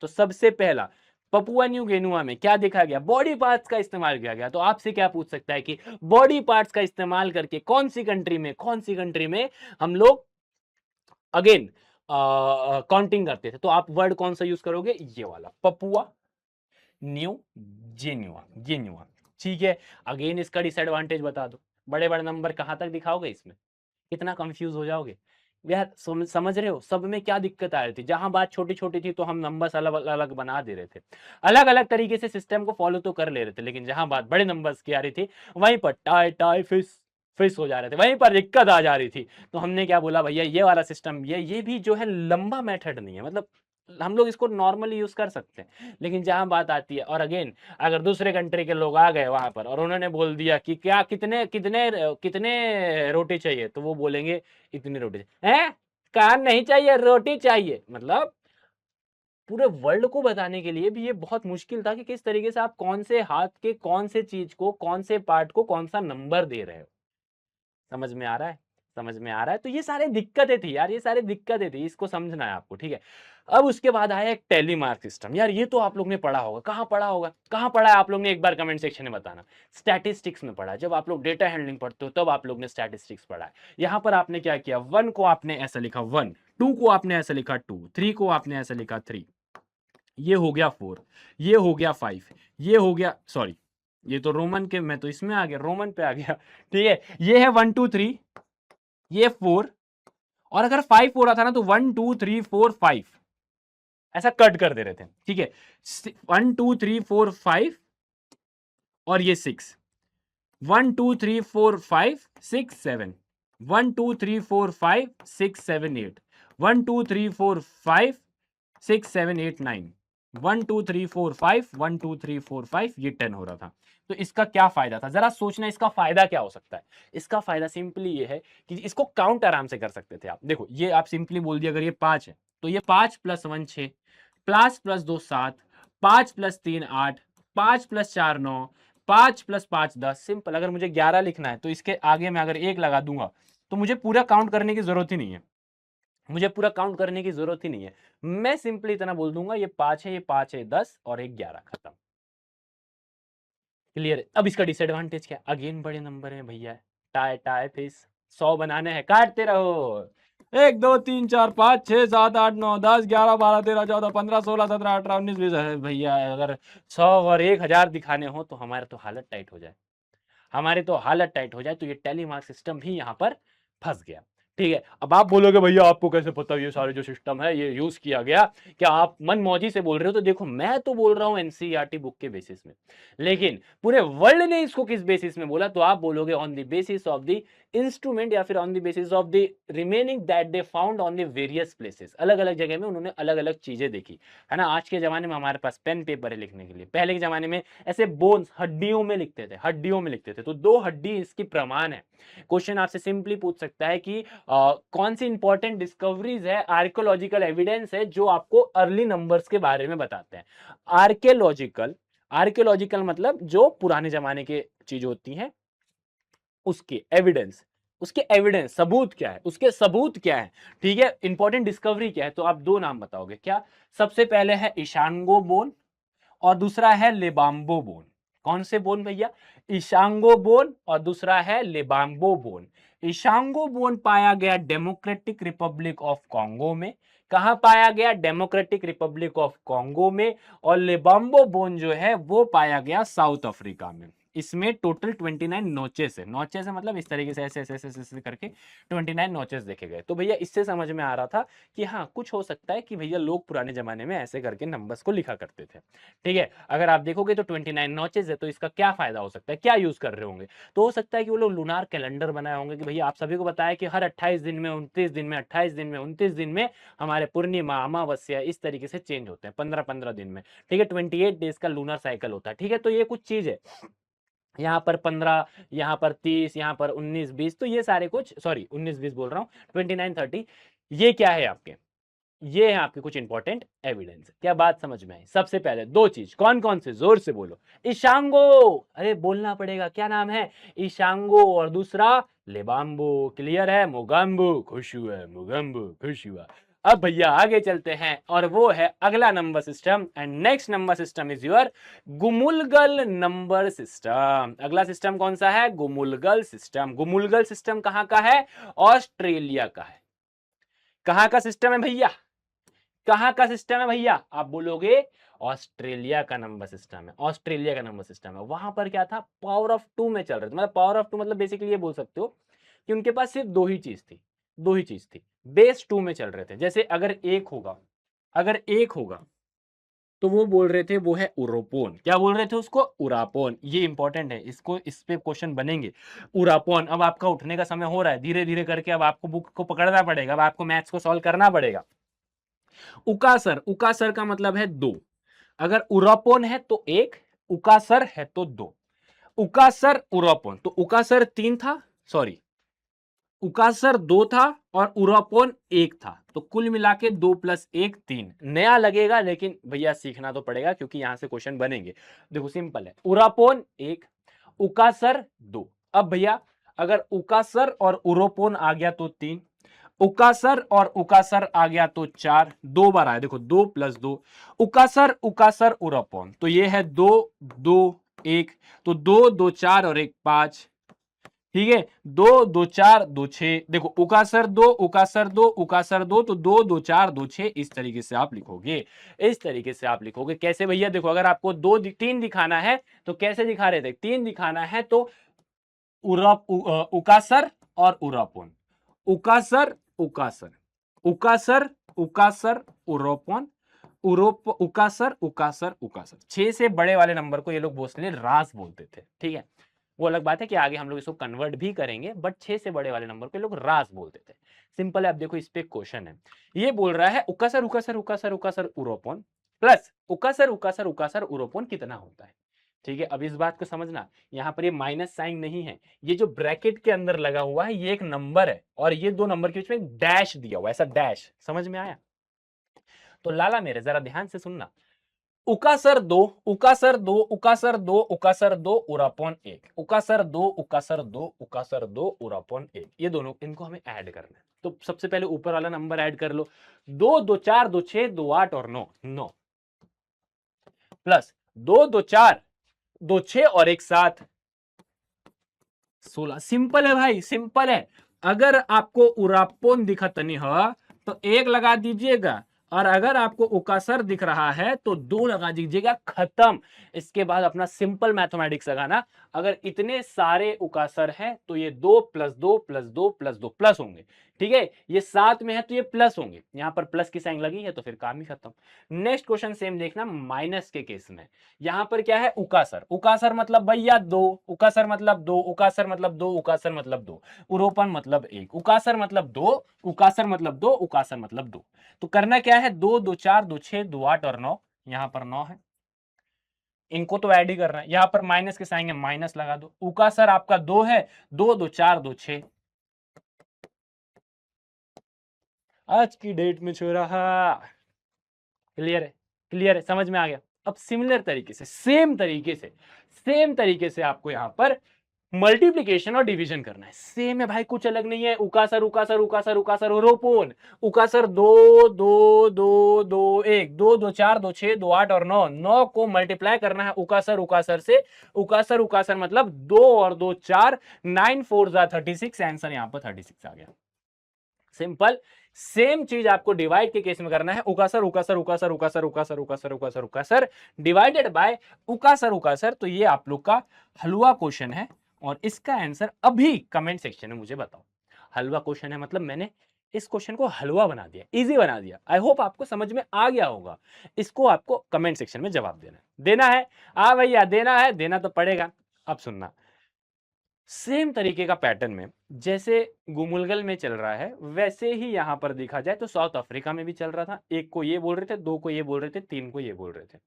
तो सबसे पहला पपुआ न्यू गिनुआ में क्या देखा गया, बॉडी पार्ट्स का इस्तेमाल किया गया। तो आपसे क्या पूछ सकता है कि बॉडी पार्ट्स का इस्तेमाल करके कौन सी कंट्री में हम लोग अगेन काउंटिंग करते थे। तो आप वर्ड कौन सा यूज करोगे, ये वाला पपुआ न्यू गिनुआ, ठीक है? अगेन इसका डिसएडवांटेज बता दो, बड़े बड़े नंबर कहां तक दिखाओगे, इसमें कितना कंफ्यूज हो जाओगे यार। समझ रहे हो सब में क्या दिक्कत आ रही थी? जहां बात छोटी छोटी थी तो हम नंबर्स अलग अलग बना दे रहे थे, अलग अलग तरीके से सिस्टम को फॉलो तो कर ले रहे थे, लेकिन जहां बात बड़े नंबर्स की आ रही थी वहीं पर टाई टाई फिश फिश हो जा रहे थे, वहीं पर दिक्कत आ जा रही थी। तो हमने क्या बोला भैया ये वाला सिस्टम, ये भी जो है लंबा मेथड नहीं है, मतलब हम लोग इसको नॉर्मली यूज कर सकते हैं, लेकिन जहां बात आती है, और अगेन अगर दूसरे कंट्री के लोग आ गए वहां पर और उन्होंने बोल दिया कि क्या कितने कितने कितने रोटी चाहिए, तो वो बोलेंगे इतनी रोटी है, कान नहीं चाहिए रोटी चाहिए। मतलब पूरे वर्ल्ड को बताने के लिए भी ये बहुत मुश्किल था कि किस तरीके से आप कौन से हाथ के कौन से चीज को, कौन से पार्ट को कौन सा नंबर दे रहे हो। समझ में आ रहा है? समझ में आ रहा है? तो ये सारे दिक्कतें थी यार, ये सारी दिक्कतें थी, इसको समझना है आपको, ठीक है? अब उसके बाद आया एक टेलीमार्क सिस्टम। यार ये तो आप लोग ने पढ़ा होगा, कहाँ पढ़ा होगा, कहाँ पढ़ा है आप लोग ने, एक बार कमेंट सेक्शन में बताना। स्टैटिस्टिक्स में पढ़ा है, जब आप लोग डेटा हैंडलिंग पढ़ते हो तब आप लोग ने स्टैटिस्टिक्स पढ़ा है। यहाँ पर आपने क्या किया, 1 को आपने ऐसा लिखा 1, 2 को आपने ऐसा लिखा 2, 3 को आपने ऐसा लिखा 3, ये हो गया 4, ये हो गया 5, ये हो गया, सॉरी ये तो रोमन के, मैं तो इसमें आ गया, रोमन पे आ गया, ठीक है? ये है 1 2 3, ये 4, और अगर 5 हो रहा था ना तो 1 2 3 4 5 ऐसा कट कर दे रहे थे, ठीक है? 1 2 3 4 5 और ये 6, 1 2 3 4 5 6 7, 1 2 3 4 5 6 7 8, 1 2 3 4 5 6 7 8 9, 1 2 3 4 5 1 2 3 4 5, ये 10 हो रहा था। तो इसका क्या फायदा था, जरा सोचना इसका फायदा क्या हो सकता है। इसका फायदा सिंपली ये है कि इसको काउंट आराम से कर सकते थे आप। देखो ये आप सिंपली बोल दिया, अगर ये 5 है तो ये 5 plus 1 6, 5 plus 2 7, 5 plus 3 8, 5 plus 4 9, 5 plus 5 10। Simple. अगर मुझे 11 लिखना है तो इसके आगे मैं अगर 1 लगा दूंगा तो मुझे पूरा काउंट करने की जरूरत ही नहीं है, मुझे पूरा काउंट करने की जरूरत ही नहीं है। मैं सिंपली इतना बोल दूंगा ये 5 है, ये 5 है, 10 और एक 11, खत्म। क्लियर है। अब इसका डिसएडवांटेज क्या है, अगेन बड़े नंबर है भैया, टाई टाई फिश, 100 बनाने हैं, काटते रहो। 1 2 3 4 5 6 7 8 9 10 11 12 13 14 15 16 17 18 19 20। भैया अगर 100 और 1000 दिखाने हो तो हमारे तो हालत टाइट हो जाए, हमारी तो हालत टाइट हो जाए। तो ये टेलीमार्क सिस्टम भी यहाँ पर फंस गया। ठीक है। अब आप बोलोगे भैया आपको कैसे पता ये सारे जो सिस्टम है ये यूज किया गया, क्या आप मनमौजी से बोल रहे हो? तो देखो मैं तो बोल रहा हूं एनसीईआरटी बुक के बेसिस में, लेकिन पूरे वर्ल्ड ने इसको किस बेसिस में बोला? तो आप बोलोगे on the basis of the instrument, या फिर on the basis of the remaining that they found on the various places. अलग अलग जगह में उन्होंने अलग अलग चीजें देखी, है ना। आज के जमाने में हमारे पास पेन पेपर है लिखने के लिए, पहले के जमाने में ऐसे बोन्स हड्डियों में लिखते थे, हड्डियों में लिखते थे। तो 2 हड्डी इसकी प्रमाण है। क्वेश्चन आपसे सिंपली पूछ सकता है कि कौन सी इंपॉर्टेंट डिस्कवरीज है, आर्कियोलॉजिकल एविडेंस है जो आपको अर्ली नंबर्स के बारे में बताते हैं। आर्कियोलॉजिकल, आर्कियोलॉजिकल मतलब जो पुराने जमाने की चीज होती हैं उसके एविडेंस, उसके एविडेंस सबूत क्या है, उसके सबूत क्या है। ठीक है। इंपॉर्टेंट डिस्कवरी क्या है, तो आप 2 नाम बताओगे क्या? सबसे पहले है इशांगो बोन और दूसरा है लेबाम्बो बोन। कौन से बोन भैया? इशांगो बोन और दूसरा है लेबाम्बो बोन। इशांगो बोन पाया गया डेमोक्रेटिक रिपब्लिक ऑफ कॉन्गो में। कहां पाया गया? डेमोक्रेटिक रिपब्लिक ऑफ कॉन्गो में। और लेबाम्बो बोन जो है वो पाया गया साउथ अफ्रीका में। इसमें टोटल 29 नोचेस है। नोचेस है मतलब इस तरीके से ऐसे ऐसे ऐसे ऐसे करके 29 नोचेस देखे गए। तो भैया इससे समझ में आ रहा था कि हाँ कुछ हो सकता है कि भैया लोग पुराने जमाने में ऐसे करके नंबर्स को लिखा करते थे। ठीक है। अगर आप देखोगे तो 29 नॉचेस है, तो इसका क्या फायदा हो सकता है, क्या यूज कर रहे होंगे? तो हो सकता है कि वो लोग लूनार कैलेंडर बनाए होंगे कि भैया आप सभी को बताया कि हर 28 दिन में 29 दिन में 28 दिन में 29 दिन में हमारे पूर्णिमा अमावस्या इस तरीके से चेंज होते हैं 15-15 दिन में। ठीक है। 28 डेज का लूनर साइकिल होता है। ठीक है। तो ये कुछ चीज है, यहाँ पर 15, यहाँ पर 30, यहाँ पर 19 20, तो ये सारे कुछ, सॉरी 19 20 बोल रहा हूँ, 29 30, ये क्या है आपके, ये है आपके कुछ इंपॉर्टेंट एविडेंस। क्या बात समझ में आई? सबसे पहले 2 चीज कौन कौन से, जोर से बोलो। इशांगो, अरे बोलना पड़ेगा, क्या नाम है? इशांगो। और दूसरा लेबाम्बो। क्लियर है? मोगाम्बो खुश हुआ, मोगाम्बो खुश हुआ। अब भैया आगे चलते हैं और वो है अगला number system, and next number system is your गुमुलगल नंबर सिस्टम। अगला सिस्टम कौन सा है? गुमुलगल सिस्टम। गुमुलगल सिस्टम कहां का है? ऑस्ट्रेलिया का है। कहां का सिस्टम है भैया? कहां का सिस्टम है भैया? आप बोलोगे ऑस्ट्रेलिया का नंबर सिस्टम है। ऑस्ट्रेलिया का नंबर सिस्टम है। वहां पर क्या था? पावर ऑफ 2 में चल रहे थे। मतलब पावर ऑफ 2 मतलब बेसिकली ये बोल सकते हो कि उनके पास सिर्फ 2 ही चीज थी, 2 ही चीज थी, बेस 2 में चल रहे थे। जैसे अगर एक होगा, अगर एक होगा तो वो बोल रहे थे वो है उरोपोन। क्या बोल रहे थे उसको? उरापोन। ये इंपॉर्टेंट है, इसको इस पे क्वेश्चन बनेंगे। उरापोन। अब आपका उठने का समय हो रहा है, धीरे धीरे करके अब आपको बुक को पकड़ना पड़ेगा, अब आपको मैथ्स को सॉल्व करना पड़ेगा। उकासर, उकासर का मतलब है 2। अगर उरापोन है तो 1, उकासर है तो 2। उकासर उरापोन, तो उकासर 3 था, सॉरी उकासर 2 था और उरापोन 1 था, तो कुल मिला के 2 + 1 3। नया लगेगा लेकिन भैया सीखना तो पड़ेगा क्योंकि यहां से क्वेश्चन बनेंगे। देखो सिंपल है, उरापोन 1, उकासर 2। अब भैया अगर उकासर और उरोपोन आ गया तो 3, उकासर और उकासर आ गया तो 4, 2 बार आया, देखो 2 + 2, उकासर उकासर उरोपोन, तो ये है 2 2 1, तो 2 2 4 और 1 5। ठीक है। 2 2 4 2 6, देखो उकासर 2 उकासर 2 उकासर 2, तो 2 2 4 2 6, इस तरीके से आप लिखोगे। इस तरीके से आप लिखोगे। कैसे भैया? देखो अगर आपको 2 3 दिखाना है तो कैसे दिखा रहे थे? 3 दिखाना है तो उकासर और उरापोन, उकासर उकासर, उकासर उकासर उरोपोन, उरोप उकासर उकासर उकासर। 6 से बड़े वाले नंबर को ये लोग मोस्टली रास बोलते थे। ठीक है। वो अलग बात है कि आगे हम लोग इसको कन्वर्ट भी करेंगे, बट 6 से बड़े वाले नंबर को लोग रास बोलते थे। सिंपल है। अब देखो इस पे क्वेश्चन है, ये बोल रहा है उकासर उकासर उकासर उकासर उरोपोन प्लस उकासर उकासर उकासर उरोपोन कितना होता है। ठीक है, अब इस बात को समझना, यहाँ पर ये माइनस साइन नहीं है, ये जो ब्रैकेट के अंदर लगा हुआ है ये एक नंबर है और ये दो नंबर के बीच में एक डैश दिया हुआ है, ऐसा डैश, समझ में आया। तो लाला मेरे जरा ध्यान से सुनना, उकासर दो उकासर दो उकासर दो उकासर दो उरापॉन एक, उकासर दो उकासर दो उकासर दो उरापॉन एक, ये दोनों इनको हमें ऐड करना है। तो सबसे पहले ऊपर वाला नंबर ऐड कर लो, 2 2 4 2 6 2 8 और 9 9 प्लस 2 2 4 2 6 और 1 7 16। सिंपल है भाई, सिंपल है। अगर आपको उरापोन दिखत नहीं हो तो 1 लगा दीजिएगा, और अगर आपको उकासर दिख रहा है तो 2 लगा दीजिएगा, खत्म। इसके बाद अपना सिंपल मैथमेटिक्स लगाना, अगर इतने सारे उकासर हैं तो ये 2 प्लस 2 प्लस 2 प्लस 2 प्लस होंगे। ठीक है, ये 7 में है तो ये प्लस होंगे, यहां पर प्लस की साइन लगी है तो फिर काम ही खत्म। नेक्स्ट क्वेश्चन सेम देखना, माइनस के केस में यहां पर क्या है, उकासर, उकासर मतलब भैया 2, उकासर मतलब 2, उकासर मतलब 2, उकासर मतलब 2, उरोपन मतलब 1, उकासर मतलब 2, उकासर मतलब 2, उकासर मतलब 2। तो करना क्या है, 2 2 4 2 6 2 8 और 9, यहां पर 9 है, इनको तो ऐड ही करना है। यहां पर माइनस के साइन है, माइनस लगा दो। उकासर आपका 2 है, 2 2 4 2 6, आज की डेट में छोरा। क्लियर है, क्लियर है, समझ में आ गया। अब सिमिलर तरीके से, सेम तरीके से आपको यहां पर मल्टीप्लीकेशन और डिवीजन करना है। सेम है भाई, कुछ अलग नहीं है। उकासर उकासर उकासर उकासर उरोपोन, उकासर 2 2 2 2 1, 2 2 4 2 6 2 8 और 9, 9 को मल्टीप्लाई करना है उकासर उकासर से। उकासर उकासर मतलब 2 और 2 4, 9 4 जा 36, आंसर यहां पर 36 आ गया। सिंपल। सेम चीज आपको डिवाइड के केस में करना है, उकासर उकासर उकासर उकासर उकासर उकासर उकासर उकासर डिवाइडेड बाय उकासर उकासर। तो ये आप लोग का हलवा क्वेश्चन है और इसका आंसर अभी कमेंट सेक्शन में मुझे बताओ। हलवा क्वेश्चन है मतलब मैंने इस क्वेश्चन को हलवा बना दिया, इजी बना दिया। आई होप आपको समझ में आ गया होगा। इसको आपको कमेंट सेक्शन में जवाब देना है। हाँ भैया देना है, देना तो पड़ेगा। अब सुनना, सेम तरीके का पैटर्न में जैसे गुमुलगल में चल रहा है वैसे ही यहां पर देखा जाए तो साउथ अफ्रीका में भी चल रहा था। एक को ये बोल रहे थे, दो को ये बोल रहे थे, तीन को ये बोल रहे थे।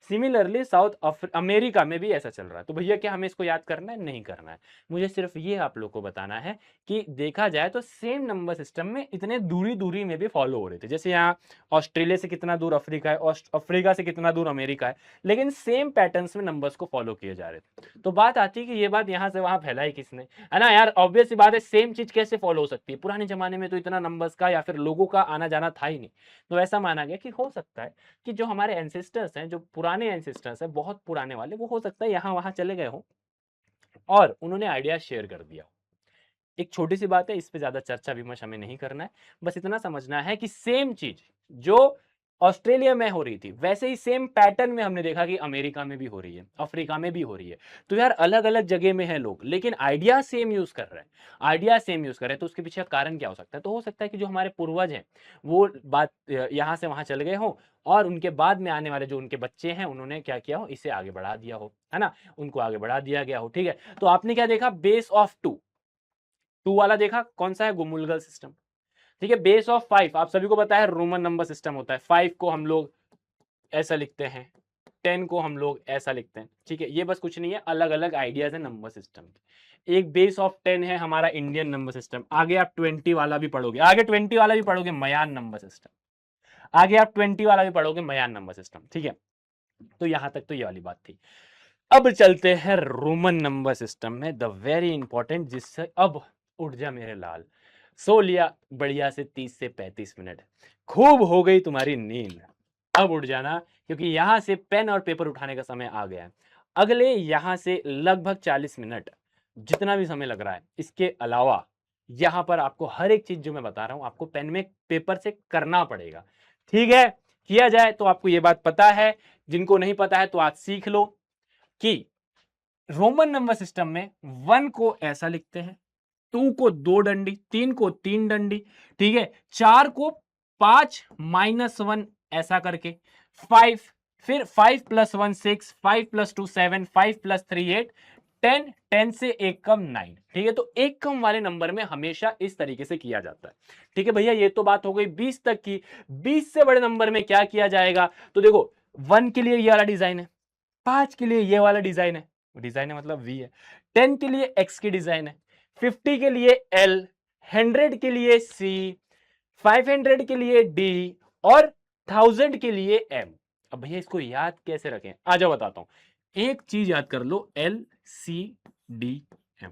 सिमिलरली साउथ अमेरिका में भी ऐसा चल रहा है। तो भैया क्या हमें इसको याद करना है? नहीं करना है। मुझे सिर्फ ये आप लोग को बताना है कि देखा जाए तो सेम नंबर सिस्टम में इतने दूरी दूरी में भी फॉलो हो रहे थे। जैसे यहाँ ऑस्ट्रेलिया से कितना दूर अफ्रीका है, अफ्रीका से कितना दूर अमेरिका है, लेकिन सेम पैटर्न्स में नंबर्स को फॉलो किए जा रहे थे। तो बात आती है कि ये बात यहाँ से वहां फैलाई किसने, है ना यार। ऑब्वियस सी बात है, सेम चीज कैसे फॉलो हो सकती है? पुराने जमाने में तो इतना नंबर्स का या फिर लोगों का आना जाना था ही नहीं। तो ऐसा माना गया कि हो सकता है कि जो हमारे एंसेस्टर्स हैं, जो पुराने एंसेस्टर्स हैं, बहुत पुराने वाले, वो हो सकता है यहाँ वहां चले गए हो और उन्होंने आइडिया शेयर कर दिया। एक छोटी सी बात है, इस पे ज्यादा चर्चा विमर्श हमें नहीं करना है। बस इतना समझना है कि सेम चीज जो ऑस्ट्रेलिया में हो रही थी वैसे ही सेम पैटर्न में हमने देखा कि अमेरिका में भी हो रही है, अफ्रीका में भी हो रही है। तो यार अलग अलग जगह में है लोग, लेकिन आइडिया सेम यूज कर रहे हैं, आइडिया सेम यूज कर रहे हैं। तो उसके पीछे कारण क्या हो सकता है? तो हो सकता है कि जो हमारे पूर्वज हैं वो बात यहाँ से वहां चले गए हो और उनके बाद में आने वाले जो उनके बच्चे हैं उन्होंने क्या किया हो, इसे आगे बढ़ा दिया हो, है ना, उनको आगे बढ़ा दिया गया हो। ठीक है, तो आपने क्या देखा, बेस ऑफ 2, 2 वाला देखा कौन सा है, गुमुलगल सिस्टम। ठीक है, बेस ऑफ 5 आप सभी को पता है रोमन नंबर सिस्टम होता है। 5 को हम लोग ऐसा लिखते हैं, 10 को हम लोग ऐसा लिखते हैं। ठीक है, ये बस कुछ नहीं है, अलग अलग आइडियाज है नंबर सिस्टम के। एक बेस ऑफ 10 है हमारा इंडियन नंबर सिस्टम। आगे आप 20 वाला भी पढ़ोगे, आगे 20 वाला भी पढ़ोगे, मयान नंबर सिस्टम। आगे आप 20 वाला भी पढ़ोगे, मयान नंबर सिस्टम। ठीक है, तो यहां तक तो ये वाली बात थी। अब चलते हैं रोमन नंबर सिस्टम में, द वेरी इंपॉर्टेंट, जिससे अब उठ जा मेरे लाल, सो लिया बढ़िया से 30 से 35 मिनट, खूब हो गई तुम्हारी नींद, अब उठ जाना, क्योंकि यहां से पेन और पेपर उठाने का समय आ गया है। अगले यहां से लगभग 40 मिनट, जितना भी समय लग रहा है, इसके अलावा यहां पर आपको हर एक चीज जो मैं बता रहा हूं आपको पेन में पेपर से करना पड़ेगा। ठीक है, किया जाए तो आपको यह बात पता है, जिनको नहीं पता है तो आज सीख लो कि रोमन नंबर सिस्टम में 1 को ऐसा लिखते हैं, 2 को 2 डंडी, 3 को 3 डंडी, ठीक है, 4 को 5 माइनस 1 ऐसा करके, 5, फिर 5 + 1 6, 5 + 2 7, 5 + 3 8, 10, 10 से एक कम 9, ठीक है। तो एक कम वाले नंबर में हमेशा इस तरीके से किया जाता है, ठीक है भैया। ये तो बात हो गई 20 तक की। 20 से बड़े नंबर में क्या किया जाएगा, तो देखो 1 के लिए ये वाला डिजाइन है, 5 के लिए ये वाला डिजाइन है, डिजाइन है मतलब वी है, 10 के लिए एक्स की डिजाइन है, 50 के लिए एल, 100 के लिए सी, 500 के लिए डी और 1000 के लिए एम। अब भैया इसको याद कैसे रखें, आ जाओ बताता हूं। एक चीज याद कर लो, एल सी डी एम,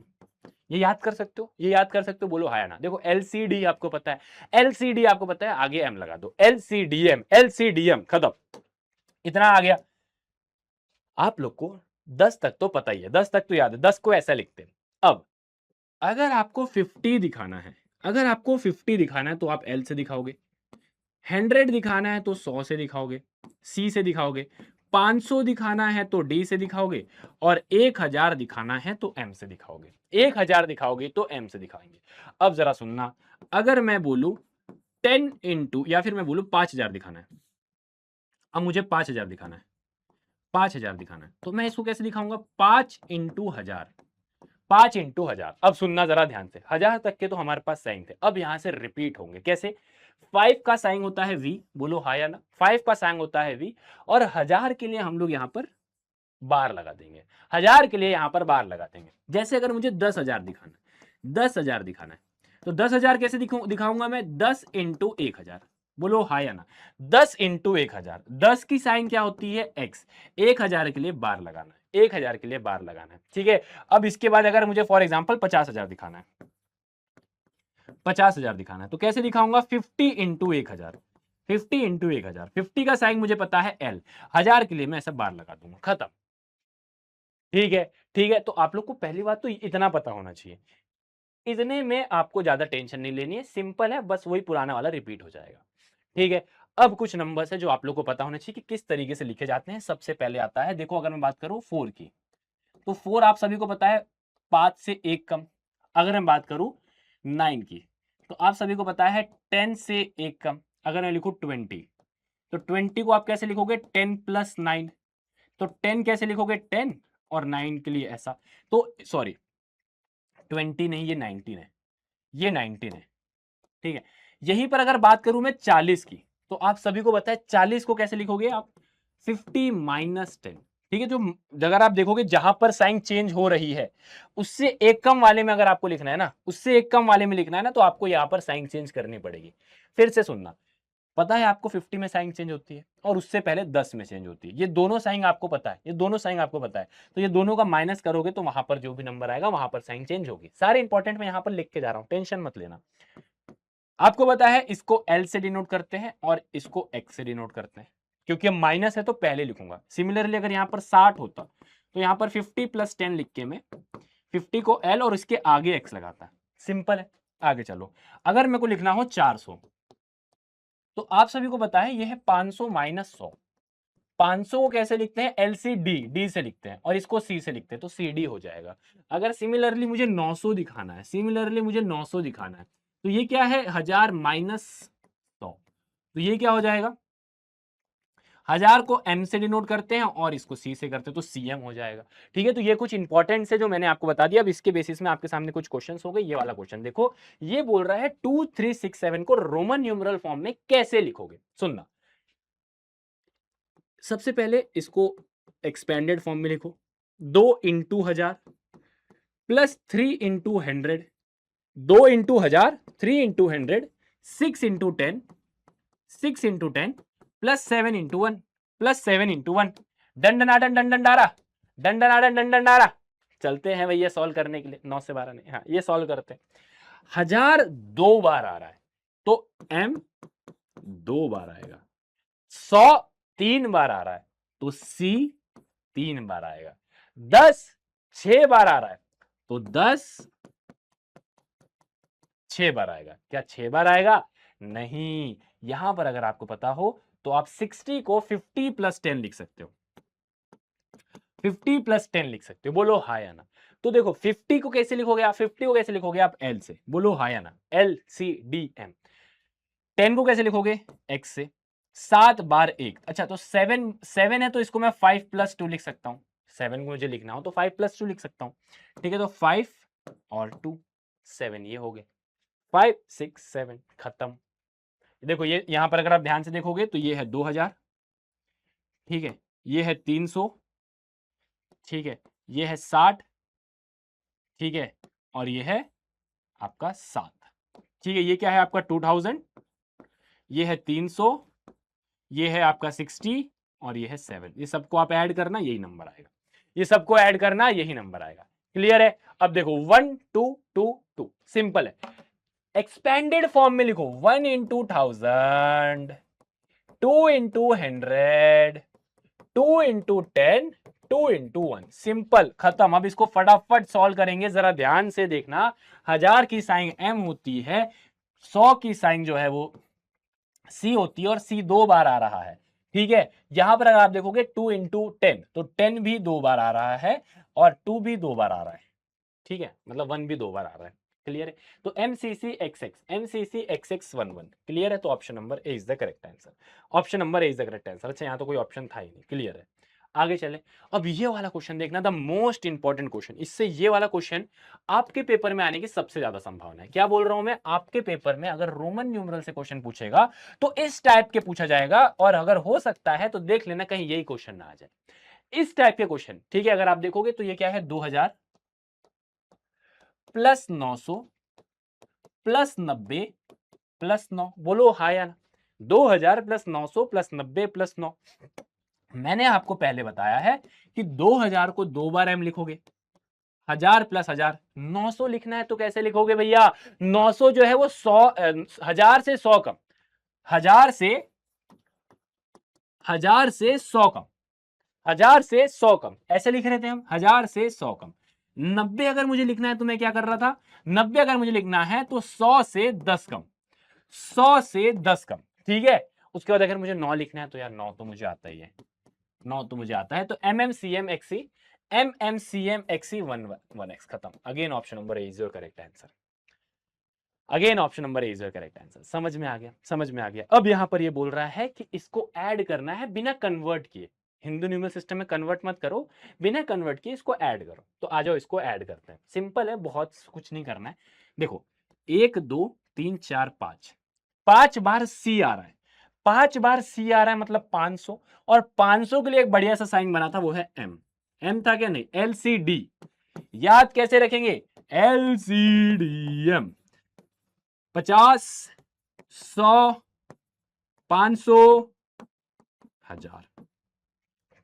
ये याद कर सकते हो, ये याद कर सकते हो, बोलो हाँ या ना। देखो एलसीडी आपको पता है, एलसीडी आपको पता है, आगे एम लगा दो, एलसीडीएम, एलसीडीएम खत्म, इतना आ गया। आप लोग को 10 तक तो पता ही है, 10 तक तो याद है, 10 को ऐसा लिखते हैं। अब अगर आपको 50 दिखाना है, अगर आपको 50 दिखाना है तो आप एल से दिखाओगे, 100 दिखाना है तो 100 से दिखाओगे, सी से दिखाओगे, 500 दिखाना है तो डी से दिखाओगे, और 1000 दिखाना है तो एम से दिखाओगे। 1000 दिखाओगे तो एम से दिखाएंगे। अब जरा सुनना, अगर मैं बोलूं 10 इंटू, या फिर मैं बोलूं 5000 दिखाना है, अब मुझे 5000 दिखाना है, 5000 दिखाना है, तो मैं इसको कैसे दिखाऊंगा, 5 इंटू 1000, 5 इंटू 1000। अब सुनना जरा ध्यान से, 1000 तक के तो हमारे पास साइन थे, अब यहां से रिपीट होंगे कैसे। 5 का साइन होता है वी, बोलो हाँ या ना, 5 का साइन होता है वी, और 1000 के लिए हम लोग यहां पर बार लगा देंगे, 1000 के लिए यहां पर बार लगा देंगे। जैसे अगर मुझे 10,000 दिखाना है, 10,000 दिखाना है, तो 10,000 कैसे दिखाऊंगा मैं, 10 इंटू 1000, बोलो हाँ या ना, 10 इंटू 1000, 10 की साइन क्या होती है एक्स, 1000 के लिए बार लगाना है, 1000 के लिए बार लगाना है, ठीक है। अब इसके बाद अगर मुझे फॉर एग्जाम्पल 50,000 दिखाना है, 50,000 दिखाना है, तो कैसे दिखाऊंगा, 50 इंटू 1000, 50 इंटू 1000, 50 का साइन मुझे पता है एल, 1000 के लिए मैं ऐसा बार लगा दूंगा, खत्म, ठीक है। ठीक है, तो आप लोग को पहली बात तो इतना पता होना चाहिए, इतने में आपको ज्यादा टेंशन नहीं लेनी है, सिंपल है, बस वही पुराना वाला रिपीट हो जाएगा, ठीक है। अब कुछ नंबर्स है जो आप लोग को पता होना चाहिए कि किस तरीके से लिखे जाते हैं। सबसे पहले आता है, देखो अगर मैं बात करूं 4 की, तो 4 आप सभी को पता है 5 से एक कम। अगर मैं बात करूं 9 की, तो आप सभी को पता है 10 से एक कम। अगर मैं लिखूं 20, तो 20 को आप कैसे लिखोगे, 10 प्लस 9, तो 10 कैसे लिखोगे, 10 और 9 के लिए ऐसा, तो सॉरी 20 नहीं, ये 19 है, ये 19 है, ठीक है। यहीं पर अगर बात करूं मैं 40 की, तो आप सभी को पता है 40 को कैसे लिखोगे आप, 50 माइनस 10, ठीक है। जो अगर आप देखोगे जहां पर साइन चेंज हो रही है, उससे एक कम वाले में अगर आपको लिखना है ना, उससे एक कम वाले में लिखना है ना, तो आपको यहां पर साइन चेंज करनी पड़ेगी। फिर से सुनना, पता है आपको 50 में साइन चेंज होती है और उससे पहले 10 में चेंज होती है, ये दोनों साइन आपको पता है, ये दोनों साइन आपको पता है, तो ये दोनों का माइनस करोगे तो वहां पर जो भी नंबर आएगा वहां पर साइन चेंज होगी। सारे इंपॉर्टेंट मैं यहां पर लिख के जा रहा हूं, टेंशन मत लेना। आपको पता है इसको एल से डिनोट करते हैं और इसको एक्स से डिनोट करते हैं, क्योंकि अब माइनस है तो पहले लिखूंगा। सिमिलरली अगर यहाँ पर 60 होता तो यहाँ पर 50 प्लस 10 लिख के मैं 50 को एल और इसके आगे एक्स लगाता, सिंपल है। आगे चलो, अगर मेरे को लिखना हो 400, तो आप सभी को पता है यह है 500 माइनस 100। 500 को कैसे लिखते हैं, एल सी डी, डी से लिखते हैं, और इसको सी से लिखते हैं, तो सी डी हो जाएगा। अगर सिमिलरली मुझे 900 दिखाना है, सिमिलरली मुझे 900 दिखाना है, तो ये क्या है, 1000 माइनस 100, तो ये क्या हो जाएगा, 1000 को m से डिनोट करते हैं और इसको c से करते हैं, तो cm हो जाएगा, ठीक है। तो ये कुछ इंपॉर्टेंट है जो मैंने आपको बता दिया। अब इसके बेसिस में आपके सामने कुछ क्वेश्चंस हो गए। ये वाला क्वेश्चन देखो, ये बोल रहा है 2367 को रोमन न्यूमेरल फॉर्म में कैसे लिखोगे, सुनना। सबसे पहले इसको एक्सपेंडेड फॉर्म में लिखो, 2 into 1000 plus 3 into 100, 2 into 1000, 3 into 100, 6 into 10, 6 into 10 plus 7 into 1, plus 7 into 1, डंडनाडन डंडनडारा, डंडनाडन डंडनडारा। चलते हैं भैया सॉल्व करने के लिए, 9 से 12 नहीं, हाँ ये सॉल्व करते हैं। 1000 दो बार आ रहा है तो m दो बार आएगा, 100 3 बार आ रहा है तो c 3 बार आएगा, 10 6 बार आ रहा है तो 10 6 बार आएगा। क्या 6 बार आएगा, नहीं। यहां पर अगर आपको पता हो तो आप 60 को 50 प्लस 10 लिख सकते हो, 50 प्लस 10 लिख सकते हो, बोलो हाँ या ना। तो देखो 50 को कैसे लिखोगे आप, 50 को कैसे लिखोगे आप, एल से, बोलो हाँ या ना, एल सी डी एम। 10 को कैसे लिखोगे, एक्स से, 7 बार 1, अच्छा तो 7 7 है तो इसको मैं 5 प्लस 2 लिख सकता हूं, 7 को मुझे लिखना हो तो 5 + 2 लिख सकता हूँ, ठीक है। तो 5 और 2 7 ये हो गए, 5 6 7 खत्म। देखो ये यहाँ पर अगर आप ध्यान से देखोगे तो ये है 2000, ठीक है, ये है 300, ठीक है, ये है 60, ठीक है, और ये है आपका 7, ठीक है। ये क्या है आपका 2000, ये है 300, ये है आपका 60 और ये है 7। ये सबको आप ऐड करना, यही नंबर आएगा। ये सबको ऐड करना, यही नंबर आएगा। क्लियर है? अब देखो 1 2 2 2 सिंपल है। एक्सपेंडेड फॉर्म में लिखो 1 × 1000, 2 × 100, 2 × 10, 2 × 1। सिंपल, खत्म। अब इसको फटाफट सॉल्व करेंगे, जरा ध्यान से देखना। 1000 की साइन m होती है, 100 की साइन जो है वो c होती है, और c 2 बार आ रहा है, ठीक है। यहां पर अगर आप देखोगे 2 × 10, तो 10 भी 2 बार आ रहा है और 2 भी 2 बार आ रहा है, ठीक है, मतलब 1 भी 2 बार आ रहा है। क्लियर है? तो MCC XX 11 क्लियर है? तो option number A is the correct answer. Option number A is the correct answer. अच्छा, यहां तो कोई ऑप्शन था ही नहीं। क्लियर है? आगे चले। अब ये वाला क्वेश्चन देखना, द मोस्ट इंपॉर्टेंट क्वेश्चन। इससे ये वाला क्वेश्चन आपके पेपर में आने की सबसे ज्यादा संभावना है। क्या बोल रहा हूं मैं? आपके पेपर में अगर रोमन न्यूमरल से क्वेश्चन पूछेगा तो इस टाइप के पूछा जाएगा, और अगर हो सकता है तो देख लेना कहीं यही क्वेश्चन ना आ जाए, इस टाइप के क्वेश्चन, ठीक है। अगर आप देखोगे तो ये क्या है, 2000 + 900 + 90 + 9। बोलो हाँ या ना? 2000 + 900 + 90 + 9। मैंने आपको पहले बताया है कि 2000 को 2 बार m लिखोगे, 1000 + 1000, 900 लिखना है तो कैसे लिखोगे भैया? 900 जो है वो 1000 से 100 कम, 1000 से 100 कम, 1000 से 100 कम, ऐसे लिख रहे थे हम, 1000 से 100 कम। 90 अगर मुझे लिखना है तो मैं क्या कर रहा था? 90 अगर मुझे लिखना है तो 100 से 10 कम, 100 से 10 कम, ठीक है। उसके बाद अगर मुझे 9 लिखना है तो यार 9 तो मुझे आता ही है, 9 तो मुझे आता है। तो MMCM XC 1x खत्म। Again option number A is your correct answer. Again option number A is your correct answer. समझ में आ गया? समझ में आ गया। अब यहां पर ये बोल रहा है कि इसको ऐड करना है बिना कन्वर्ट किए। हिंदू न्यूमरल सिस्टम में कन्वर्ट मत करो, बिना कन्वर्ट किए इसको ऐड करो। तो आ जाओ, इसको ऐड करते हैं। सिंपल है, बहुत कुछ नहीं करना है। देखो 1 2 3 4 5, 5 बार सी आ रहा है, 5 बार सी आ रहा है मतलब 500, और 500 के लिए एक बढ़िया सा साइन बना था, वो है एम। एम था क्या? नहीं, LCD। याद कैसे रखेंगे? LCDM। 50 100 500 1000।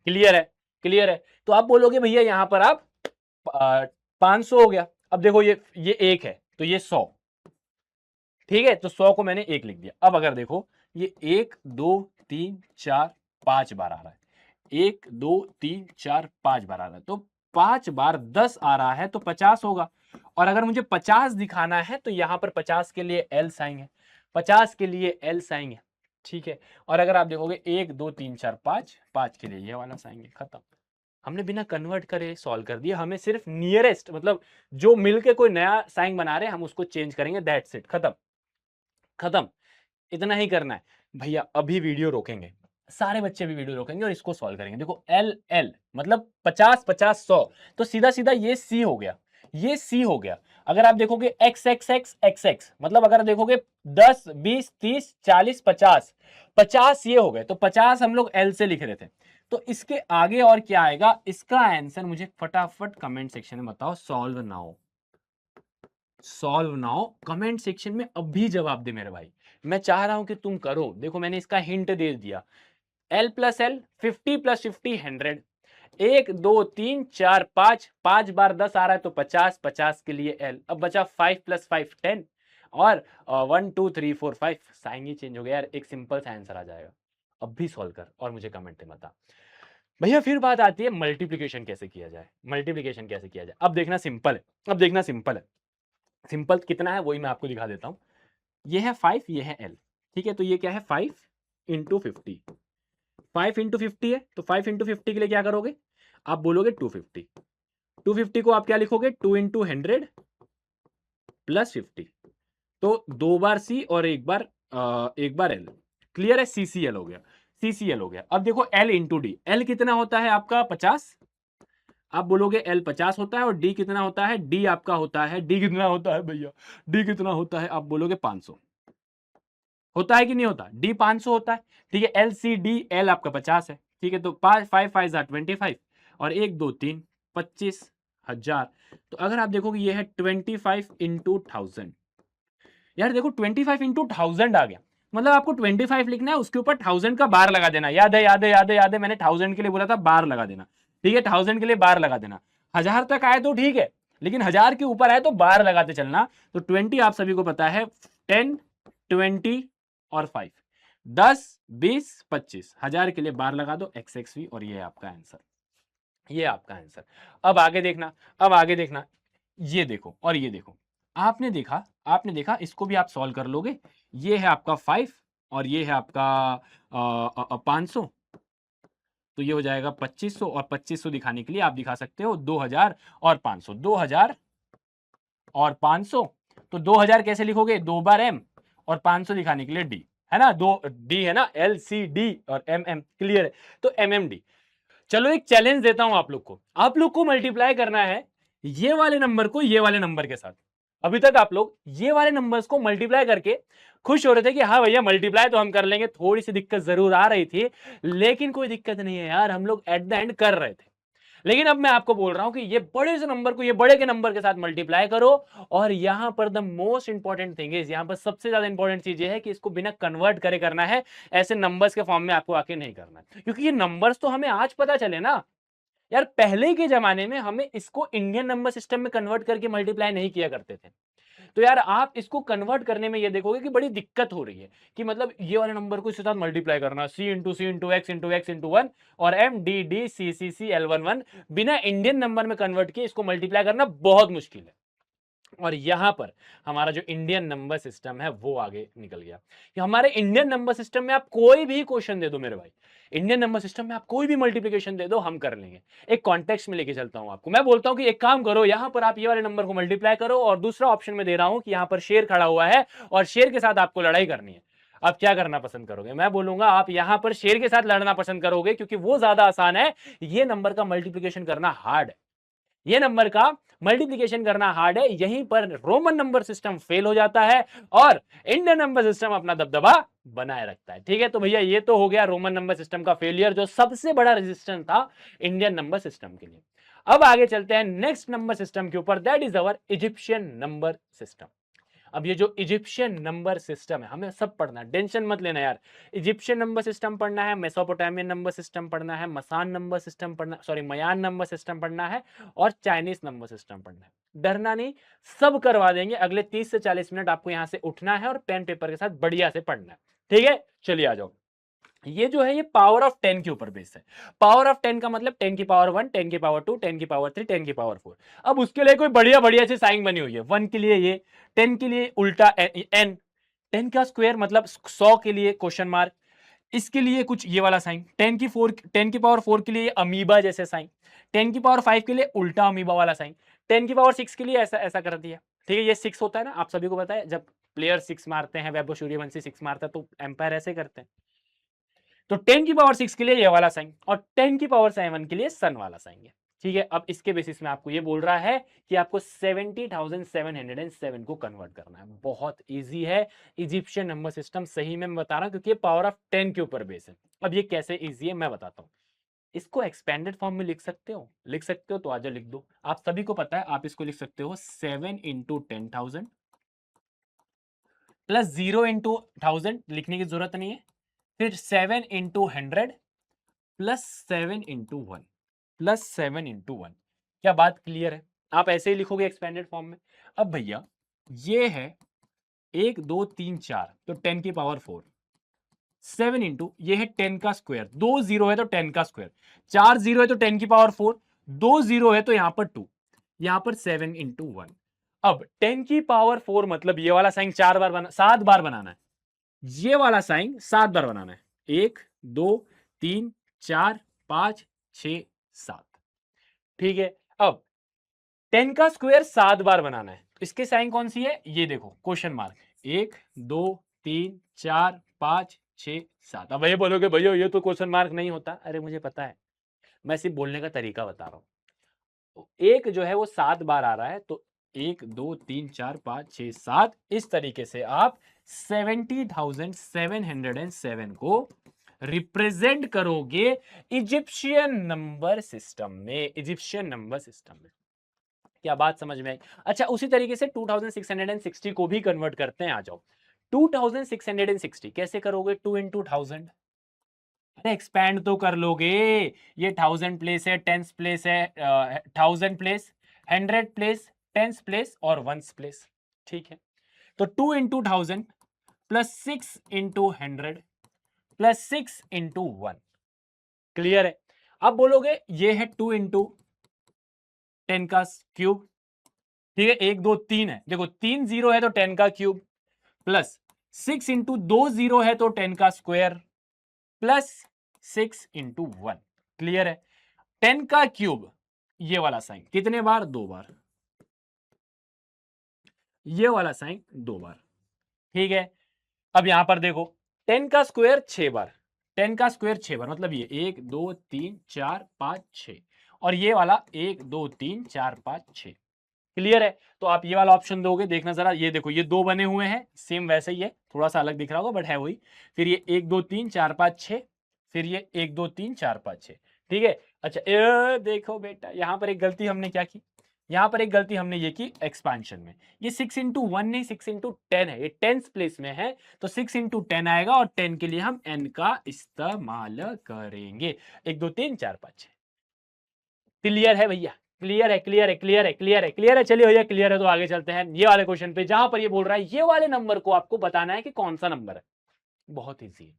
क्लियर है? क्लियर है? तो आप बोलोगे भैया यहां पर आप 500 हो गया। अब देखो ये 1 है तो ये 100, ठीक है। तो 100 को मैंने 1 लिख दिया। अब अगर देखो ये 1 2 3 4 5 बार आ रहा है, 1 2 3 4 5 बार आ रहा है, तो 5 बार 10 आ रहा है तो 50 होगा। और अगर मुझे 50 दिखाना है तो यहां पर 50 के लिए L साइन है, 50 के लिए L साइन है, ठीक है। और अगर आप देखोगे 1 2 3 4 5, 5 के लिए ये वाला साइन है, खत्म। हमने बिना कन्वर्ट करे सॉल्व कर दिया। हमें सिर्फ नियरेस्ट, मतलब जो मिलके कोई नया साइन बना रहे हैं हम उसको चेंज करेंगे, दैट्स इट, खत्म। खत्म, इतना ही करना है भैया। अभी वीडियो रोकेंगे, सारे बच्चे भी वीडियो रोकेंगे और इसको सॉल्व करेंगे। देखो L L मतलब 50 50 100, तो सीधा सीधा ये C हो गया, ये C हो गया। अगर आप देखोगे X X X X X मतलब अगर देखोगे 10 20 30 40 50, 50 ये हो गए, तो 50 हम लोग L से लिख रहे थे। तो इसके आगे और क्या आएगा? इसका आंसर मुझे फटाफट कमेंट सेक्शन में बताओ। Solve now, solve now comment section में अभी जवाब दे मेरे भाई। मैं चाह रहा हूं कि तुम करो। देखो मैंने इसका हिंट दे दिया। L + L 50 + 50 100, 1 2 3 4 5, 5 बार 10 आ रहा है तो 50, 50 के लिए L। अब बचा 5 + 5 10, और 1 2 3 4 5, साइन ही चेंज हो गया यार। एक सिंपल सा आंसर आ जाएगा। अब भी सॉल्व कर और मुझे कमेंट में बता भैया। फिर बात आती है मल्टीप्लिकेशन कैसे किया जाए, मल्टीप्लिकेशन कैसे किया जाए। अब देखना सिंपल है, अब देखना सिंपल है। सिंपल कितना है वही मैं आपको दिखा देता हूं। ये है 5, ये है L, ठीक है। तो ये क्या है? 5 × 50, 5 × 50 है, तो 5 × 50 के लिए क्या करोगे? आप बोलोगे 250। 250 को आप क्या लिखोगे? 2 × 100 + 50, तो 2 बार C और एक बार L। क्लियर है? CCL हो गया, CCL हो गया। अब देखो L × D, L कितना होता है आपका? 50, आप बोलोगे L 50 होता है और D कितना होता है, D आपका होता है, D कितना होता है भैया, D कितना होता है, आप बोलोगे 500 होता है कि नहीं होता, D 500 होता है, ठीक है। LCD, L आपका 50 है, ठीक है, तो 5 5 25 और 1 2 3 25,000। तो अगर आप देखोगे ये है 25 इंटू 1000। यार देखो 25 इंटू 1000 आ गया, मतलब आपको 25 लिखना है, उसके ऊपर 1000 का बार लगा देना। याद है, याद है, याद है, याद है, मैंने 1000 के लिए बोला था बार लगा देना, ठीक है, 1000 के लिए बार लगा देना। 1000 तक आए तो ठीक है, लेकिन 1000 के ऊपर आए तो बार लगाते चलना। तो 20 आप सभी को पता है, 10 20 और 5, 10 20 25, 1000 के लिए बार लगा दो, XXV, और ये आपका आंसर, ये आपका आंसर। अब आगे देखना, अब आगे देखना, ये देखो और ये देखो, आपने देखा, आपने देखा, इसको भी आप सॉल्व कर लोगे। ये है आपका 5 और ये है आपका 500, तो ये हो जाएगा 2500, और 2500 दिखाने के लिए आप दिखा सकते हो 2000 और 500, 2000 और 500। तो 2000 कैसे लिखोगे, 2 बार M, और 500 दिखाने के लिए D, है ना, 2 D है ना, LCD और MM, क्लियर है, तो MMD। चलो एक चैलेंज देता हूं आप लोग को मल्टीप्लाई करना है ये वाले नंबर को ये वाले नंबर के साथ। अभी तक आप लोग ये वाले नंबर्स को मल्टीप्लाई करके खुश हो रहे थे कि हाँ भैया मल्टीप्लाई तो हम कर लेंगे, थोड़ी सी दिक्कत जरूर आ रही थी, लेकिन कोई दिक्कत नहीं है यार, हम लोग एट द एंड कर रहे थे। लेकिन अब मैं आपको बोल रहा हूं कि ये बड़े से नंबर को ये बड़े के नंबर के साथ मल्टीप्लाई करो, और यहां पर the most important thing is, यहां पर सबसे ज्यादा इंपॉर्टेंट चीज ये है कि इसको बिना कन्वर्ट करे करना है, ऐसे नंबर्स के फॉर्म में आपको आके नहीं करना है, क्योंकि ये नंबर्स तो हमें आज पता चले ना यार, पहले के जमाने में हमें इसको इंडियन नंबर सिस्टम में कन्वर्ट करके मल्टीप्लाई नहीं किया करते थे। तो यार आप इसको कन्वर्ट करने में ये देखोगे कि बड़ी दिक्कत हो रही है, कि मतलब ये वाले नंबर को इसके साथ मल्टीप्लाई करना, C into C into X into X into 1 और MDD CCC L11 बिना इंडियन नंबर में कन्वर्ट किए इसको मल्टीप्लाई करना बहुत मुश्किल है। और यहां पर हमारा जो इंडियन नंबर सिस्टम है वो आगे निकल गया, कि हमारे इंडियन नंबर सिस्टम में आप कोई भी क्वेश्चन दे दो मेरे भाई, इंडियन नंबर सिस्टम में आप कोई भी मल्टीप्लिकेशन दे दो, हम कर लेंगे। एक कॉन्टेक्स्ट में लेके चलता हूं आपको, मैं बोलता हूं कि एक काम करो, यहां पर आप ये वाले नंबर को मल्टीप्लाई करो, और दूसरा ऑप्शन में दे रहा हूं कि यहां पर शेर खड़ा हुआ है और शेर के साथ आपको लड़ाई करनी है। आप क्या करना पसंद करोगे, मैं बोलूंगा आप यहां पर शेर के साथ लड़ना पसंद करोगे, क्योंकि वो ज्यादा आसान है, ये नंबर का मल्टीप्लिकेशन करना हार्ड है, ये नंबर का मल्टीप्लिकेशन करना हार्ड है, यहीं पर रोमन नंबर सिस्टम फेल हो जाता है और इंडियन नंबर सिस्टम अपना दबदबा बनाए रखता है। ठीक है, तो भैया ये तो हो गया रोमन नंबर सिस्टम का फेलियर, जो सबसे बड़ा रेजिस्टेंस था इंडियन नंबर सिस्टम के लिए। अब आगे चलते हैं नेक्स्ट नंबर सिस्टम के ऊपर, that is our Egyptian number system. अब ये जो इजिप्शियन नंबर सिस्टम है हमें सब पढ़ना है, टेंशन मत लेना यार। इजिप्शियन नंबर सिस्टम पढ़ना है, मेसोपोटामियन नंबर सिस्टम पढ़ना है, मसान नंबर सिस्टम पढ़ना, सॉरी मयान नंबर सिस्टम पढ़ना है, और चाइनीज नंबर सिस्टम पढ़ना है। डरना नहीं, सब करवा देंगे। अगले 30 से 40 मिनट आपको यहां से उठना है और पेन पेपर के साथ बढ़िया से पढ़ना है। ठीक है, चलिए आ जाओ। ये जो है ये पावर ऑफ 10 के ऊपर बेस्ड है। पावर ऑफ 10 का मतलब 10 की पावर 1, 10 की पावर 2, 10 की पावर 3, 10 की पावर 4। अब उसके लिए कोई बढ़िया बढ़िया सी साइन बनी हुई है। 1 के लिए ये, 10 के लिए उल्टा n, 10 का स्क्वायर मतलब 100 के लिए क्वेश्चन मार्क, इसके लिए कुछ ये वाला साइन, 10 की पावर 4 के लिए अमीबा जैसे साइन, 10 की पावर 5 के लिए उल्टा अमीबा वाला साइन, 10 की पावर 6 के लिए ऐसा ऐसा कर दिया। ठीक है, ये 6 होता है ना, आप सभी को पता है, जब प्लेयर 6 मारते हैं, वैभव सूर्यवंशी 6 मारता है तो एम्पायर ऐसे करते हैं। तो 10 की पावर 6 के लिए ये वाला साइन, और 10 की पावर 7 के लिए सन वाला साइन है। ठीक है, अब इसके बेसिस में आपको ये बोल रहा है कि आपको 70,707 को कन्वर्ट करना है। बहुत इजी है इजिप्शियन नंबर सिस्टम, सही में मैं बता रहा हूं, क्योंकि ये पावर ऑफ 10 के ऊपर बेस है। अब ये कैसे इजी है मैं बताता हूं। इसको एक्सपेंडेड फॉर्म में लिख सकते हो, लिख सकते हो तो आजा लिख दो। आप सभी को पता है, आप इसको लिख सकते हो 7 इंटू 10,000 प्लस 0 इंटू 1000, लिखने की जरूरत नहीं है, फिर 7 into 100 plus 7 into 1 plus 7 into 1। क्या बात क्लियर है? आप ऐसे ही लिखोगे एक्सपेंडेड फॉर्म में। अब भैया ये है 1 2 3 4, तो 10 की पावर 4, 7 इंटू ये है 10 का स्क्वायर, 2 जीरो है तो 10 का स्क्वायर, 4 जीरो है तो 10 की पावर 4, 2 जीरो है तो यहां पर 2, यहां पर 7 इंटू 1। अब 10 की पावर 4 मतलब ये वाला साइन 4 बार बना, 7 बार बनाना है, ये वाला साइन 7 बार बनाना है, 1 2 3 4 5 6 7। ठीक है, अब 10 का स्क्वायर 7 बार बनाना है, इसके साइन कौन सी है, ये देखो क्वेश्चन मार्क, 1 2 3 4 5 6 7। अब ये बोलोगे भैया ये तो क्वेश्चन मार्क नहीं होता, अरे मुझे पता है, मैं सिर्फ बोलने का तरीका बता रहा हूं। एक जो है वो 7 बार आ रहा है, तो 1 2 3 4 5 6 7, इस तरीके से आप 70,707 को रिप्रेजेंट करोगे इजिप्शियन नंबर सिस्टम में। इजिप्शियन नंबर सिस्टम में क्या बात समझ में आई? अच्छा, उसी तरीके से 2660 को भी कन्वर्ट करते हैं, आ जाओ। 2660 कैसे करोगे? 2 इंटू 1000, अरे एक्सपैंड तो कर लोगे। ये 1000 प्लेस है, 10 प्लेस है, 1000 प्लेस, 100 प्लेस, 10 प्लेस और 1 प्लेस, ठीक है। तो 2 into 1000 plus 6 into 100 plus 6 into 1, clear है? अब बोलोगे ये है 2 इंटू 10 का क्यूब, ठीक है। 1 2 3 है, देखो 3 जीरो है तो 10 का क्यूब, प्लस 6 इंटू 2 जीरो है तो 10 का स्क्वायर, प्लस 6 इंटू 1, क्लियर है। 10 का क्यूब, ये वाला साइन कितने बार? 2 बार, ये वाला साइन 2 बार, ठीक है। अब यहां पर देखो 10 का स्क्वायर 6 बार, 10 का स्क्वायर 6 बार, मतलब ये 1 2 3 4 5 6, और ये वाला 1 2 3 4 5 6, क्लियर है। तो आप ये वाला ऑप्शन दोगे, देखना जरा, ये देखो ये 2 बने हुए हैं, सेम वैसे ही है, थोड़ा सा अलग दिख रहा होगा बट है वही। फिर ये 1 2 3 4 5 6, फिर ये 1 2 3 4 5 6, ठीक है। अच्छा देखो बेटा, यहां पर एक गलती हमने क्या की, यहां पर एक गलती हमने ये की एक्सपांशन में। ये 6 इंटू 1 नहीं, 6 इंटू 10 है, ये टेंस प्लेस में है, तो 6 इंटू 10 आएगा, और 10 के लिए हम n का इस्तेमाल करेंगे। 1 2 3 4 5 6, क्लियर है भैया? क्लियर है, क्लियर है, क्लियर है, क्लियर है, क्लियर है। चलिए भैया क्लियर है, तो आगे चलते हैं ये वाले क्वेश्चन पे, जहां पर ये बोल रहा है ये वाले नंबर को आपको बताना है कि कौन सा नंबर है। बहुत इजी है,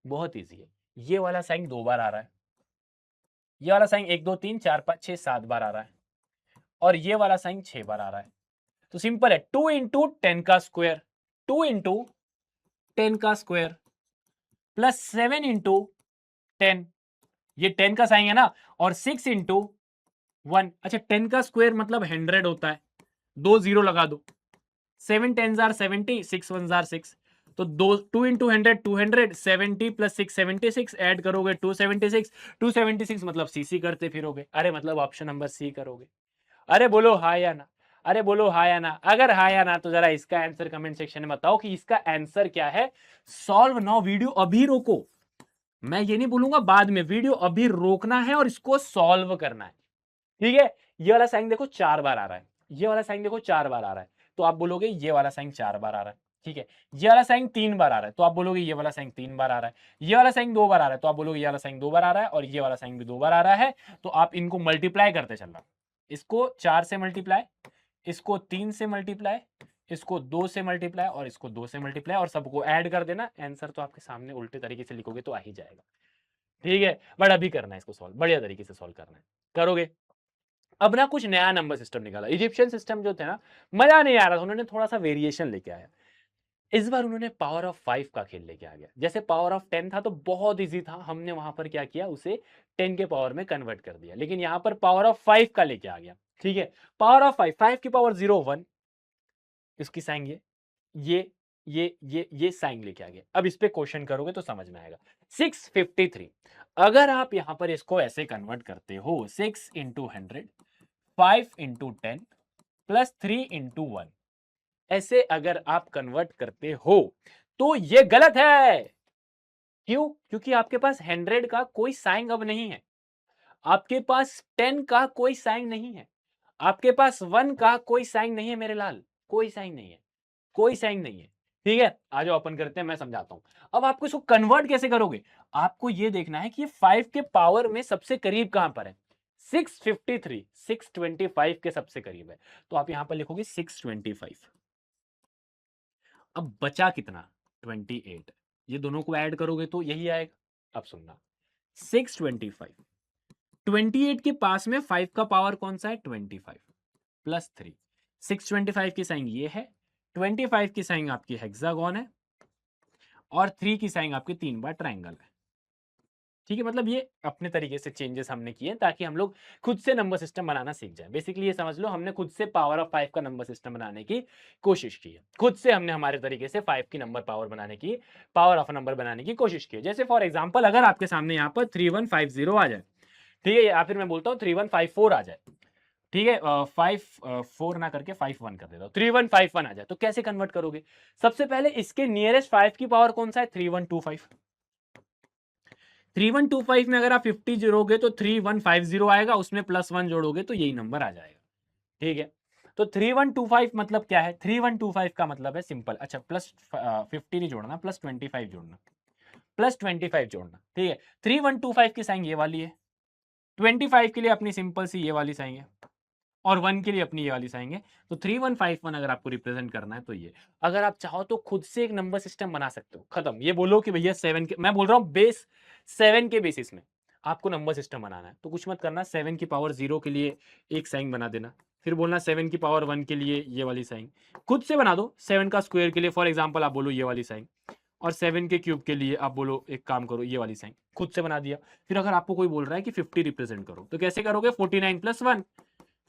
बहुत इजी है। ये वाला साइन 2 बार आ रहा है, ये वाला साइन 1 2 3 4 5 6 7 बार आ रहा है, और ये वाला साइन 6 बार आ रहा है। तो सिंपल है, 2 इंटू 10 का स्क्वायर, 2 इंटू 10 का स्क्वायर प्लस 7 इंटू 10, ये 10 का साइन है ना, और 6 इंटू 1। अच्छा, 10 का स्क्वायर मतलब 100 होता है, 2 जीरो लगा दो, 7 10 जार 70, 6 1 जार 6, तो 2 इंटू 100 200, 70 प्लस 6 76, ऐड करोगे 276, 276 मतलब सीसी करते फिरोगे, अरे मतलब ऑप्शन नंबर सी करोगे। अरे बोलो हाँ या ना, अरे बोलो हाँ या ना। अगर हाँ या ना तो जरा इसका आंसर कमेंट सेक्शन में बताओ कि इसका आंसर क्या है। सॉल्व नाउ, वीडियो अभी रोको, मैं ये नहीं बोलूंगा बाद में, वीडियो अभी रोकना है और इसको सॉल्व करना है, ठीक है। ये वाला साइन देखो 4 बार आ रहा है, ये वाला साइन देखो 4 बार आ रहा है, तो आप बोलोगे ये वाला साइन 4 बार आ रहा है, ठीक है। ये वाला साइन 3 बार आ रहा है, तो आप बोलोगे ये वाला साइन 3 बार आ रहा है। ये वाला साइन 2 बार आ रहा है, तो आप बोलोगे ये वाला साइन 2 बार आ रहा है, और ये वाला साइन भी 2 बार आ रहा है। तो आप इनको मल्टीप्लाई करते चलना, इसको 4 से मल्टीप्लाई, इसको 3 से मल्टीप्लाई, इसको 2 से मल्टीप्लाई, और इसको 2 से मल्टीप्लाई, और सबको ऐड कर देना। आंसर तो आपके सामने उल्टे तरीके से लिखोगे तो आ ही जाएगा, ठीक है। बट अभी करना है इसको सॉल्व, बढ़िया तरीके से सॉल्व करना है, करोगे। अब ना कुछ नया नंबर सिस्टम निकाला, इजिप्शियन सिस्टम जो थे ना, मजा नहीं आ रहा था, उन्होंने थोड़ा सा वेरिएशन लेके आया। इस बार उन्होंने पावर ऑफ 5 का खेल लेके आ गया। जैसे पावर ऑफ 10 था तो बहुत इजी था, हमने वहां पर क्या किया, उसे 10 के पावर में कन्वर्ट कर दिया, लेकिन यहां पर पावर ऑफ 5 का लेके आ गया, ठीक है। पावर ऑफ 5, 5 की पावर 0 1, इसकी साइन ये ये साइन लेके आ गया। अब इस पे क्वेश्चन करोगे तो समझ में आएगा। 653, अगर आप यहां पर इसको ऐसे कन्वर्ट करते हो, 6 इंटू 100, 5 इंटू 10 प्लस 3 इंटू 1, ऐसे अगर आप कन्वर्ट करते हो तो ये गलत है। क्यों? क्योंकि आपके पास 100 का कोई साइन अब नहीं है, आपके पास 10 का कोई साइन नहीं है, आपके पास 1 का कोई साइन नहीं है मेरे लाल, कोई साइन नहीं है, कोई साइन नहीं है, ठीक है। आ जाओ अपन करते हैं, मैं समझाता हूं। अब आपको इसको कन्वर्ट कैसे करोगे, आपको ये देखना है कि ये 5 के पावर में सबसे करीब कहां पर है। 653 625 के सबसे करीब है, तो आप यहां पर लिखोगे 625। अब बचा कितना, 28, ये दोनों को ऐड करोगे तो यही आएगा। अब सुनना, 625, 28 के पास में 5 का पावर कौन सा है, 25 प्लस 3। 625 की साइन ये है, 25 की साइन आपकी हेक्सागोन है, और 3 की साइन आपकी 3 बार ट्राइंगल है, ठीक है। मतलब ये अपने तरीके से चेंजेस हमने किए ताकि हम लोग खुद से नंबर सिस्टम बनाना सीख जाए। बेसिकली ये समझ लो, हमने खुद से पावर ऑफ 5 का नंबर सिस्टम बनाने की कोशिश की है, खुद से हमने हमारे तरीके से 5 की नंबर पावर बनाने की, पावर ऑफ नंबर बनाने की कोशिश की है। जैसे फॉर एग्जाम्पल, अगर आपके सामने यहाँ पर 3150 आ जाए, ठीक है, या फिर मैं बोलता हूँ 3154 आ जाए, ठीक है, 5 4 ना करके 5 1 कर देता हूं, 3 1 5 1 आ जाए तो कैसे कन्वर्ट करोगे? सबसे पहले इसके नियरेस्ट 5 की पावर कौन सा है? 3 1 2 5। 3 1 2 5 में अगर आप 50 जोड़ोगे तो 3 1 5 0 आएगा, उसमें +1 जोड़ोगे तो यही नंबर आ जाएगा। ठीक है, तो 3 1 2 5 मतलब क्या है? 3 1 2 5 का मतलब है सिंपल, अच्छा प्लस 50 नहीं जोड़ना, +25 जोड़ना, +25 जोड़ना। ठीक है, 3 1 2 5 की साइन ये वाली है, 25 के लिए अपनी सिंपल सी ये वाली साइन है, और 1 के लिए अपनी ये वाली साइन है। तो 3 1 5 1 अगर आपको रिप्रेजेंट करना है तो ये, अगर आप चाहो तो खुद से एक नंबर सिस्टम बना सकते हो, खत्म। ये बोलो कि भैया 7 के, मैं बोल रहा हूँ बेस 7 के बेसिस में आपको नंबर सिस्टम बनाना है, तो कुछ मत करना, 7 की पावर 0 के लिए एक साइन बना देना, फिर बोलना 7 की पावर 1 के लिए ये वाली साइन, खुद से बना दो। 7 का स्क्वायर के लिए फॉर एग्जांपल आप बोलो ये वाली साइन, और 7 के क्यूब के लिए आप बोलो, एक काम करो ये वाली साइन, खुद से बना दिया। फिर अगर आपको कोई बोल रहा है कि 50 रिप्रेजेंट करो तो कैसे करोगे? 49 + 1,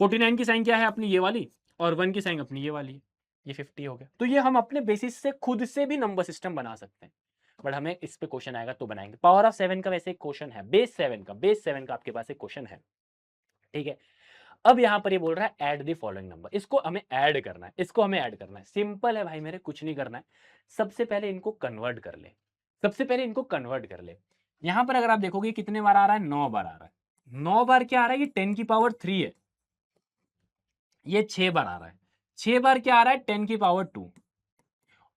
49 की साइन क्या है अपनी ये वाली, और 1 की साइन अपनी ये वाली है, ये 50 हो गया। तो ये हम अपने बेसिस से खुद से भी नंबर सिस्टम बना सकते हैं, बट हमें इस पे क्वेश्चन आएगा तो बनाएंगे। पावर ऑफ 7 का वैसे एक क्वेश्चन है, बेस 7 का आपके पास एक क्वेश्चन है। ठीक है, अब यहां पर ये बोल रहा है ऐड द फॉलोइंग नंबर, इसको हमें ऐड करना है, इसको हमें ऐड करना है। सिंपल है भाई मेरे, कुछ नहीं करना है, सबसे पहले इनको कन्वर्ट कर ले, सबसे पहले इनको कन्वर्ट कर ले। यहां पर अगर आप देखोगे कितने बार आ रहा है? 9 बार आ रहा है। 9 बार क्या आ रहा है? ये 10 की पावर 3 है, ये 6 बार आ रहा है। 6 बार क्या आ रहा है? 10 की पावर 2,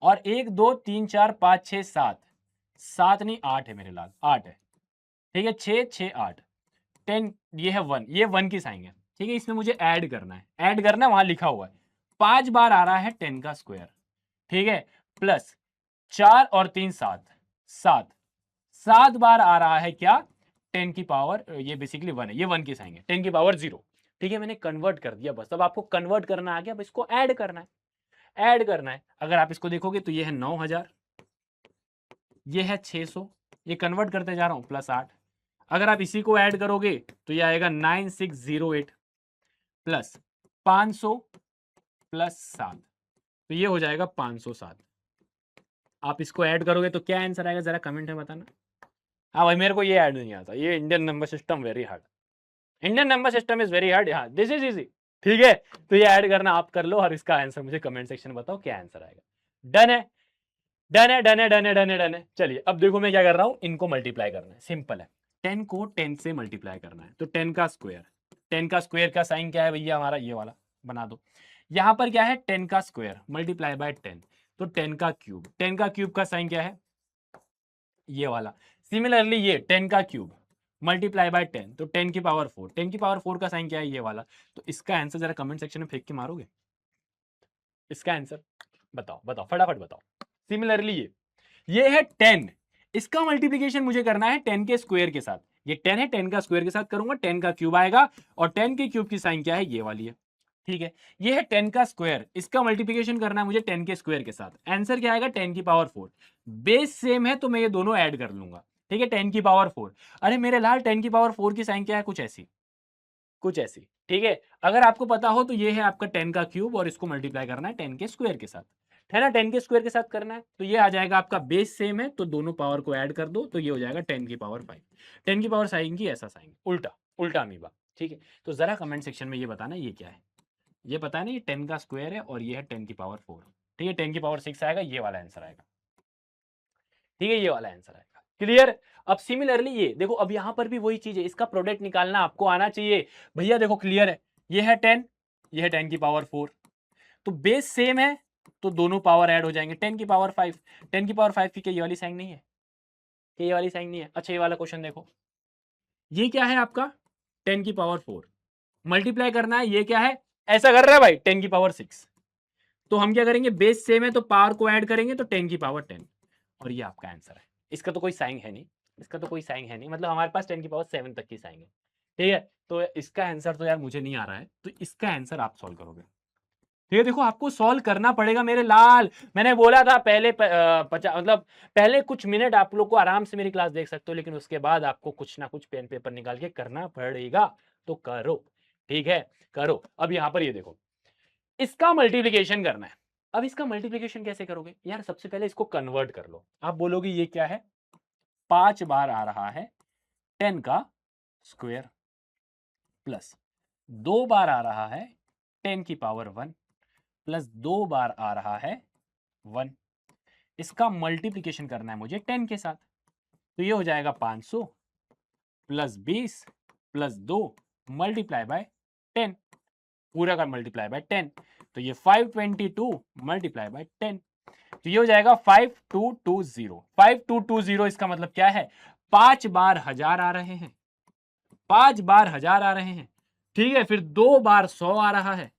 और 1 2 3 4 5 6 7, 7 नहीं 8 है मेरे लाल, 8 है। ठीक है, 6 6 8, 10, ये है 1, ये 1 की साइन है। ठीक है, इसमें मुझे ऐड करना है, ऐड करना है, वहां लिखा हुआ है। 5 बार आ रहा है 10 का स्क्वायर, ठीक है, प्लस 4 और 3 7, 7 7 बार आ रहा है क्या? 10 की पावर, ये बेसिकली 1 है, ये 1 की साइन है, 10 की पावर 0। ठीक है, मैंने कन्वर्ट कर दिया बस। अब आपको कन्वर्ट करना आ गया, अब इसको ऐड करना है, ऐड करना है। अगर आप इसको देखोगे तो ये है 9000, ये है 600, ये कन्वर्ट करते जा रहा हूं, +8। अगर आप इसी को ऐड करोगे तो ये आएगा 9608 प्लस 500 प्लस 7, तो ये हो जाएगा 507। आप इसको ऐड करोगे तो क्या आंसर आएगा, जरा कमेंट में बताना। हाँ भाई, मेरे को ये ऐड नहीं आता, ये Indian number system very hard, Indian number system is very hard, हाँ दिस इज इजी। ठीक है, तो ये ऐड करना आप कर लो, और इसका आंसर मुझे कमेंट सेक्शन में बताओ क्या आंसर आएगा। डन है, डन है, डन है, डन है, डन है, डन है। चलिए अब देखो मैं क्या कर रहा हूं, इनको मल्टीप्लाई करना है, सिंपल है। 10 को 10 से मल्टीप्लाई करना है, तो 10 का स्क्वायर, 10 का स्क्वायर का साइन क्या है भैया हमारा, ये वाला बना दो। यहां पर क्या है? 10 का स्क्वायर मल्टीप्लाई बाय 10, तो 10 का क्यूब, 10 का क्यूब का साइन क्या है? ये वाला। सिमिलरली ये 10 का क्यूब मल्टीप्लाई बाय 10, तो 10 की पावर 4, 10 की पावर 4 का साइन क्या है? ये वाला। तो इसका आंसर जरा कमेंट सेक्शन में फेंक के मारोगे, इसका आंसर बताओ, बताओ फटाफट बताओ। सिमिलरली ये है 10, इसका मल्टीप्लीकेशन मुझे करना है 10 के स्क्वायर के साथ। ये 10 है, 10 का स्क्वायर के साथ करूंगा, 10 का क्यूब आएगा, और 10 के क्यूब की साइन क्या है? ये वाली है। ठीक है, ये है 10 का स्क्वायर, इसका मल्टीप्लीकेशन करना है मुझे 10 के स्क्वायर के साथ। आंसर क्या आएगा? 10 की पावर 4। बेस सेम है तो मैं ये दोनों ऐड कर लूंगा। ठीक है, 10 की पावर 4। अरे मेरे लाल, 10 की पावर 4 की साइन क्या है? कुछ ऐसी, कुछ ऐसी। ठीक है, अगर आपको पता हो तो ये है आपका 10 का क्यूब, और इसको मल्टीप्लाई करना है 10 के स्क्वायर के साथ, है ना। 10 के स्क्वायर के साथ करना है, तो ये आ जाएगा आपका, बेस सेम है तो दोनों पावर को ऐड कर दो, तो ये हो जाएगा 10 की पावर 5। 10 की पावर साइन की ऐसा साइन, उल्टा उल्टा अमीबा। ठीक है, तो जरा कमेंट सेक्शन में ये बताना ये क्या है। ये पता है ना, ये 10 का स्क्वायर है, और ये है 10 की पावर 4। ठीक है, 10 की पावर 6 आएगा, ये वाला आंसर आएगा। ठीक है, ये वाला आंसर आएगा। क्लियर? अब सिमिलरली ये देखो, अब यहां पर भी वही चीज है, इसका प्रोडक्ट निकालना आपको आना चाहिए भैया। देखो क्लियर है, ये है 10, ये है 10 की पावर 4, तो बेस सेम है तो दोनों पावर ऐड हो जाएंगे। 10 की पावर 5, 10 की पावर 5 की क्या ये वाली साइन नहीं है? क्या ये वाली साइन नहीं है? अच्छा, ये वाला क्वेश्चन देखो, ये क्या है आपका? 10 की पावर 4 मल्टीप्लाई करना है, ये क्या है? ऐसा कर रहा है भाई, 10 की पावर 6। तो हम क्या करेंगे? बेस सेम है तो पावर को ऐड करेंगे, तो 10 की पावर 10, और ये आपका आंसर है। इसका तो कोई साइन है नहीं, इसका तो कोई साइन है नहीं, मतलब हमारे पास 10 की पावर 7 तक की साइन है। ठीक है, तो इसका आंसर तो यार मुझे नहीं आ रहा है, तो इसका आंसर आप सॉल्व करोगे। ठीक है, देखो आपको सॉल्व करना पड़ेगा मेरे लाल। मैंने बोला था पहले मतलब पहले कुछ मिनट आप लोग को आराम से मेरी क्लास देख सकते हो, लेकिन उसके बाद आपको कुछ ना कुछ पेन पेपर निकाल के करना पड़ेगा, तो करो। ठीक है, करो। अब यहां पर ये देखो, इसका मल्टीप्लिकेशन करना है। अब इसका मल्टीप्लिकेशन कैसे करोगे यार? सबसे पहले इसको कन्वर्ट कर लो। आप बोलोगे ये क्या है? 5 बार आ रहा है 10 का स्क्वायर प्लस 2 बार आ रहा है 10 की पावर 1 प्लस 2 बार आ रहा है 1। इसका मल्टीप्लिकेशन करना है मुझे 10 के साथ, तो ये हो जाएगा 500 प्लस 20 प्लस 2 मल्टीप्लाई बाय 10, पूरा का मल्टीप्लाई बाय 10, तो ये 522 मल्टीप्लाई बाय 10, तो ये हो जाएगा 5220। 5220 इसका मतलब क्या है, 5 बार 1000 आ रहे हैं, 5 बार 1000 आ रहे हैं, ठीक है। फिर 2 बार 100 आ रहा है,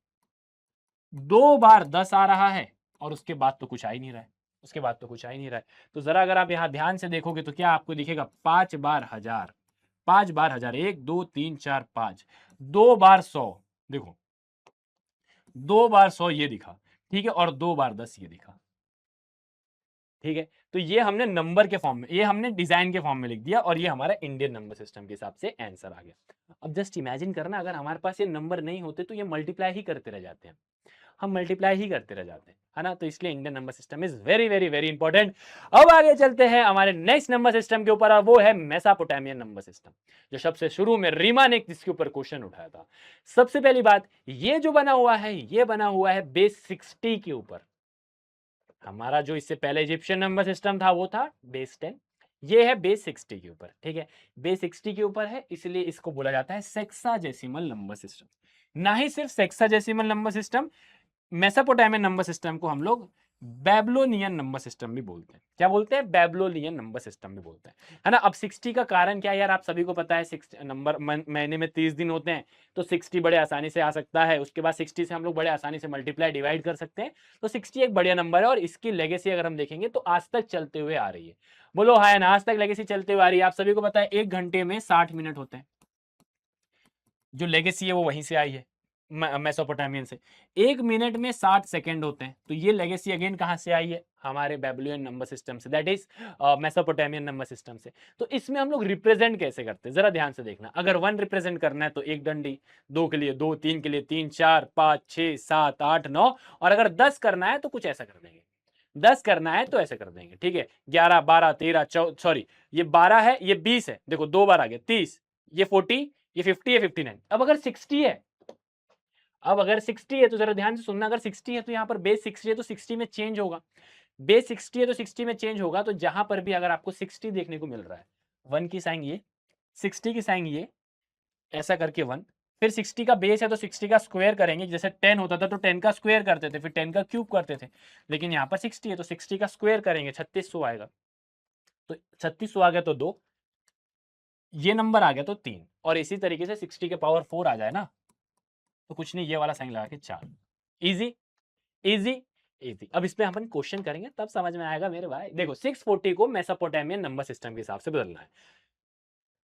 2 बार 10 आ रहा है, और उसके बाद तो कुछ आ ही नहीं रहा है, उसके बाद तो कुछ आ ही नहीं रहा है। तो जरा अगर आप यहां ध्यान से देखोगे तो क्या आपको दिखेगा, 5 बार 1000, 5 बार 1000, 1 2 3 4 5, 2 बार 100, देखो 2 बार 100 ये दिखा, ठीक है, और 2 बार 10 ये दिखा, ठीक है। तो ये हमने नंबर के फॉर्म में, ये हमने डिजाइन के फॉर्म में लिख दिया, और ये हमारा इंडियन नंबर सिस्टम के हिसाब से आंसर आ गया। अब जस्ट इमेजिन करना, अगर हमारे पास ये नंबर नहीं होते तो ये मल्टीप्लाई ही करते रह जाते हैं, हम मल्टीप्लाई ही करते रह जाते हैं, है ना। तो इसलिए Indian number system is very very very important. अब आगे चलते हैं हमारे नेक्स्ट नंबर सिस्टम के ऊपर, और वो है मेसोपोटामियन नंबर सिस्टम, जो सबसे शुरू में रीमा ने जिसके ऊपर क्वेश्चन उठाया था। सबसे पहली बात, ये जो बना हुआ है, ये बना हुआ है बेस 60 के ऊपर। हमारा जो इससे पहले इजिप्शियन नंबर सिस्टम था वो था बेस 10, ये है बेस 60 के ऊपर, ठीक है। बेस 60 के ऊपर है, इसलिए इसको बोला जाता है सेक्साजेसिमल नंबर सिस्टम। ना ही सिर्फ sexagesimal number system, Mesopotamian number system को हम लोग बेबलोनियन नंबर सिस्टम भी बोलते हैं। क्या बोलते हैं, बेबलोनियन नंबर सिस्टम भी बोलते हैं, है ना। अब 60 का कारण क्या है यार, आप सभी को पता है, 60 नंबर महीने में 30 दिन होते हैं, तो 60 बड़े आसानी से आ सकता है। उसके बाद 60 से हम लोग बड़े आसानी से मल्टीप्लाई डिवाइड कर सकते हैं, तो 60 एक बढ़िया नंबर है। और इसकी लेगेसी अगर हम देखेंगे तो आज तक चलते हुए आ रही है। बोलो हाय ना, आज तक लेगेसी चलते हुए आ रही है। आप सभी को पता है 1 घंटे में 60 मिनट होते हैं, जो लेगेसी है वो वहीं से आई है, मेसोपोटामियन से। 1 मिनट में 60 सेकंड होते हैं, तो ये लेगेसी अगेन कहां से आई है, हमारे बेबलियन नंबर सिस्टम से, that is Mesopotamian number system से। तो इसमें हम लोग रिप्रेजेंट कैसे करते हैं, जरा ध्यान से देखना। अगर 1 रिप्रेजेंट करना है तो 1 डंडी, 2 के लिए 2, 3 के लिए 3, 4 5 6 7 8 9, और अगर 10 करना है तो कुछ ऐसा कर देंगे, 10 करना है तो ऐसे कर देंगे, ठीक है। 11 12 13 सॉरी, ये 12 है, ये 20 है, देखो 2 बार आ गया 30, ये 40, ये 50 है, 59। अब अगर 60 है, अब अगर 60 है तो जरा ध्यान से सुनना, अगर 60 है तो यहाँ पर बेस 60 है तो 60 में चेंज होगा, बेस 60 है तो 60 में चेंज होगा। तो जहां पर भी अगर आपको 60 देखने को मिल रहा है, 1 की साइन ये, 60 की साइन ये, ऐसा करके 1, फिर 60 का बेस है तो 60 का स्क्वायर करेंगे, जैसे 10 होता था तो 10 का स्क्वायर करते थे, फिर 10 का क्यूब करते थे, लेकिन यहाँ पर 60 है तो 60 का स्क्वायर करेंगे, 3600 आएगा, तो 3600 आ गया तो 2, ये नंबर आ गया तो 3, और इसी तरीके से 60 के पावर 4 आ जाए ना, तो कुछ नहीं, ये वाला साइन लगा के 4। Easy easy easy. अब इस पे अपन क्वेश्चन करेंगे तब समझ में आएगा मेरे भाई। देखो 640 को मेसोपोटामियन नंबर सिस्टम के हिसाब से बदलना है।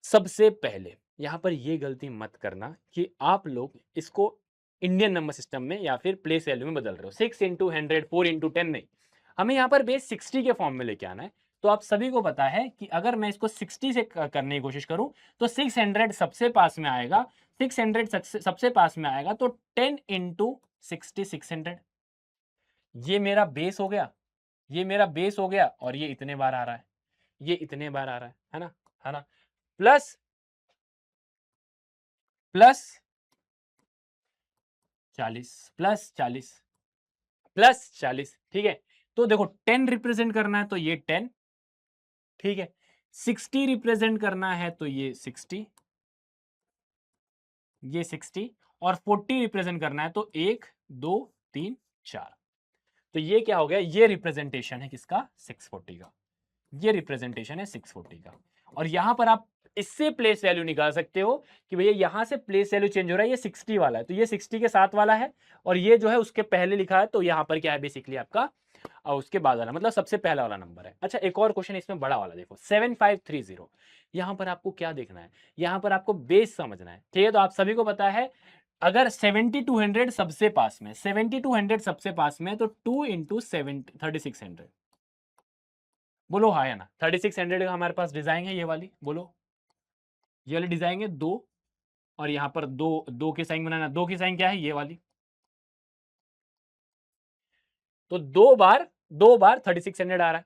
सबसे पहले यहां पर ये गलती मत करना कि आप लोग इसको इंडियन नंबर सिस्टम में या फिर प्लेस वैल्यू में बदल रहे हो। 6 इंटू 100, 4 इंटू 10 नहीं, हमें यहाँ पर बेस 60 के फॉर्म में लेके आना है। तो आप सभी को पता है कि अगर मैं इसको 60 से करने की कोशिश करूं तो 600 सबसे पास में आएगा, 600 सबसे पास में आएगा, तो 10 इंटू 60 600, ये मेरा बेस हो गया, ये मेरा बेस हो गया, और ये इतने बार आ रहा है, ये इतने बार आ रहा है ना, है ना। प्लस प्लस 40 प्लस 40 प्लस 40, ठीक है। तो देखो 10 रिप्रेजेंट करना है तो ये 10, ठीक है। 60 रिप्रेजेंट करना है तो ये 60, ये 60, और 40 रिप्रेजेंट करना है तो 1 2 3 4। तो ये क्या हो गया, ये रिप्रेजेंटेशन है किसका, 640 का, ये रिप्रेजेंटेशन है 640 का। और यहां पर आप इससे प्लेस वैल्यू निकाल सकते हो कि भैया यहां से प्लेस वैल्यू चेंज हो रहा है, ये 60 वाला है तो ये 60 के साथ वाला है, और ये जो है उसके पहले लिखा है, तो यहां पर क्या है बेसिकली आपका उसके बाद वाला, मतलब सबसे पहला वाला नंबर है। अच्छा एक और क्वेश्चन इसमें बड़ा वाला देखो, 7530, यहां पर आपको क्या देखना है, यहां पर आपको बेस समझना है, ठीक है। तो आप सभी को पता है अगर 7200 सबसे पास में, 7200 सबसे पास में, तो 2 इंटू 3600, बोलो हाँ या ना। 3600 का हमारे पास डिजाइन है ये वाली, बोलो ये वाली डिजाइन है 2, और यहाँ पर दो दो की साइन बनाना, 2 की साइन क्या है, ये वाली। तो 2 बार 3600 आ रहा है।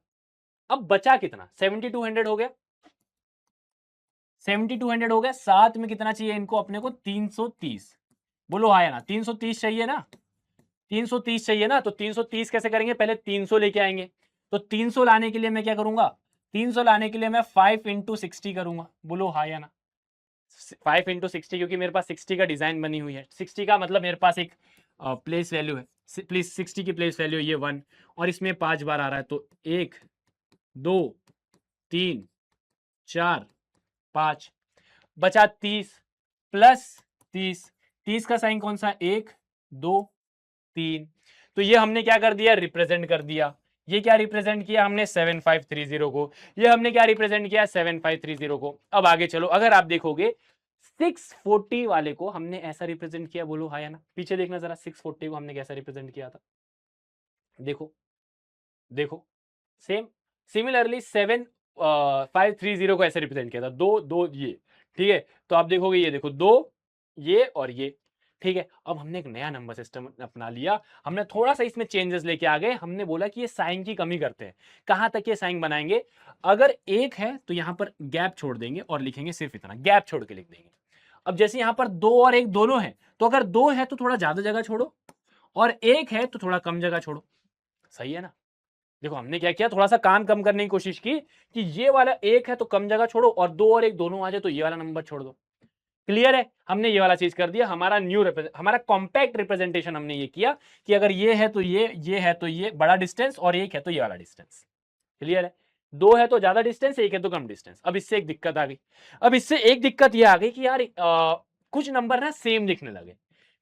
अब बचा कितना, 7200 हो गया, 7200 हो गया, साथ में कितना चाहिए इनको अपने को, 330, बोलो हाँ या ना। 330 चाहिए ना, 330 चाहिए ना, तो 330 कैसे करेंगे, पहले 300 लेके आएंगे। तो 300 लाने के लिए मैं क्या करूंगा, 300 लाने के लिए मैं 5 इंटू 60 करूंगा। बोलो हाँ या ना। 5 इंटू 60, क्योंकि मेरे पास 60 का डिजाइन बनी हुई है। 60 का मतलब मेरे पास एक प्लेस वैल्यू है, प्लीज 60 की प्लेस वैल्यू ये 1, और इसमें 5 बार आ रहा है, तो 1 2 3 4 5, बचा 30 प्लस 30। 30 का साइन कौन सा, 1 2 3। तो ये हमने क्या कर दिया, रिप्रेजेंट कर दिया। ये क्या रिप्रेजेंट किया हमने, 7530 को। ये हमने क्या रिप्रेजेंट किया, 7530 को। अब आगे चलो, अगर आप देखोगे 640 वाले को हमने ऐसा रिप्रेजेंट किया, बोलो हाँ या ना। पीछे देखना जरा, 640 को हमने कैसा रिप्रेजेंट किया था, देखो देखो, सेम। सिमिलरली 7530 को ऐसे रिप्रेजेंट किया था, दो दो ये, ठीक है। तो आप देखोगे, ये देखो दो, ये और ये, ठीक है। अब हमने एक नया नंबर सिस्टम अपना लिया, हमने थोड़ा सा इसमें चेंजेस लेके आ गए। हमने बोला कि ये साइन की कमी करते हैं। कहां तक ये साइन बनाएंगे, अगर एक है तो यहां पर गैप छोड़ देंगे और लिखेंगे सिर्फ इतना, गैप छोड़ के लिख देंगे। अब जैसे यहां पर दो और एक दोनों है, तो अगर दो है तो थोड़ा ज्यादा जगह छोड़ो, और एक है तो थोड़ा कम जगह छोड़ो। सही है ना। देखो हमने क्या किया, थोड़ा सा काम कम करने की कोशिश की, कि ये वाला एक है तो कम जगह छोड़ो, और दो और एक दोनों आ जाए तो ये वाला नंबर छोड़ दो। क्लियर है, हमने ये वाला चीज कर दिया। हमारा हमारा कॉम्पैक्ट रिप्रेजेंटेशन हमने ये किया, कि अगर ये है तो ये है तो ये बड़ा डिस्टेंस, और एक है तो ये वाला डिस्टेंस। क्लियर है, दो है तो ज्यादा डिस्टेंस, एक है तो कम डिस्टेंस। अब इससे एक दिक्कत आ गई, अब इससे एक दिक्कत ये आ गई कि यार कुछ नंबर ना सेम दिखने लगे,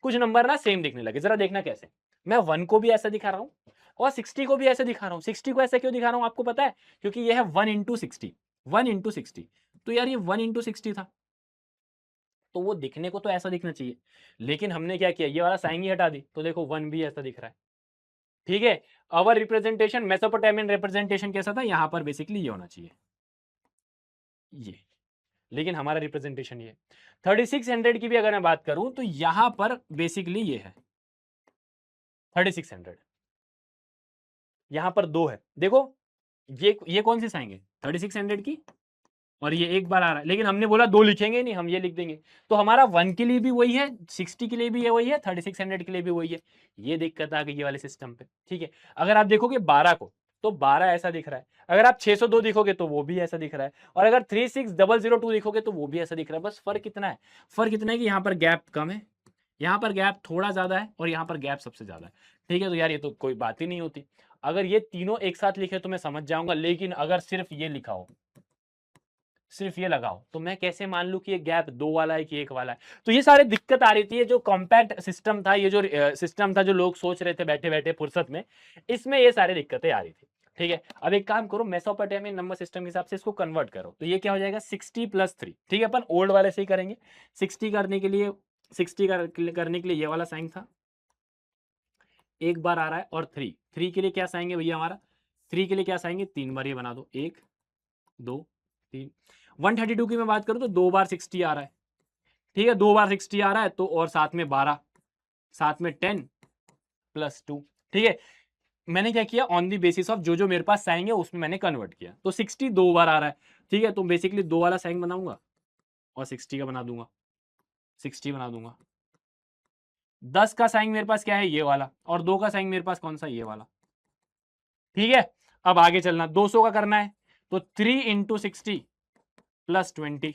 कुछ नंबर ना सेम दिखने लगे। जरा देखना कैसे, मैं 1 को भी ऐसा दिखा रहा हूं और 60 को भी ऐसे दिखा रहा हूं। 60 को ऐसे क्यों दिखा रहा हूं आपको पता है, क्योंकि ये है 1 इंटू 60, 1 इंटू 60। तो यार ये 1 इंटू 60 था, तो वो दिखने को तो ऐसा दिखना चाहिए, लेकिन हमने क्या किया, ये वाला साइन ही हटा दी, तो देखो 1 भी ऐसा दिख रहा है। ठीक है, अवर रिप्रेजेंटेशन, मेसोपोटामियन रिप्रेजेंटेशन कैसा था, यहां पर बेसिकली ये होना चाहिए, ये। लेकिन हमारा रिप्रेजेंटेशन ये 3600 की भी अगर मैं बात करूं, तो यहां पर बेसिकली ये है 3600, यहां पर दो है। देखो ये कौन सी साइन है, 3600 की, और ये एक बार आ रहा है, लेकिन हमने बोला दो लिखेंगे नहीं, हम ये लिख देंगे। तो हमारा 1 के लिए भी वही है, 60 के लिए भी ये वही है, 3600 के लिए भी वही है। ये दिक्कत आ गई ये वाले सिस्टम पे। ठीक है, अगर आप देखोगे 12 को, तो 12 ऐसा दिख रहा है। अगर आप 602 दिखोगे तो वो भी ऐसा दिख रहा है, और अगर 36002 दिखोगे तो वो भी ऐसा दिख रहा है। बस फर्क इतना है, फर्क इतना है कि यहाँ पर गैप कम है, यहाँ पर गैप थोड़ा ज्यादा है, और यहाँ पर गैप सबसे ज्यादा है। ठीक है, तो यार ये तो कोई बात ही नहीं होती। अगर ये तीनों एक साथ लिखे तो मैं समझ जाऊंगा, लेकिन अगर सिर्फ ये लिखा हो, सिर्फ ये लगाओ, तो मैं कैसे मान लूं कि ये गैप दो वाला है कि एक वाला है। तो ये सारे दिक्कत आ रही थी। ये जो कॉम्पैक्ट सिस्टम था, ये जो सिस्टम था जो लोग सोच रहे थे बैठे बैठे फुर्सत में, इसमें ये सारी दिक्कतें आ रही थी। ठीक है, अब एक काम करो, मेसोपोटामियन नंबर सिस्टम के हिसाब से इसको कन्वर्ट करो, तो ये क्या हो जाएगा, 60 प्लस 3। ठीक है, अपन ओल्ड वाले से ही करेंगे। 60 करने के लिए, 60 करने के लिए ये वाला साइन था, एक बार आ रहा है, और 3, 3 के लिए क्या साइन है भैया हमारा, 3 के लिए क्या साइन है, 3 बार ये बना दो, 1 2 3। 132 की मैं बात करूं तो 2 बार 60 आ रहा है। ठीक है, 2 बार 60 आ रहा है, तो और साथ में 12, साथ में 10 प्लस 2। ठीक है, मैंने क्या किया, ऑन दी बेसिस ऑफ जो जो मेरे पास साइन है उसमें मैंने कन्वर्ट किया, तो 60 2 बार आ रहा है। ठीक है, तो बेसिकली दो वाला साइन बनाऊंगा और 60 का बना दूंगा, 60 बना दूंगा। 10 का साइन मेरे पास क्या है, ये वाला, और 2 का साइन मेरे पास कौन सा, ये वाला। ठीक है, अब आगे चलना, 200 का करना है, तो 3 इंटू 60 प्लस 20।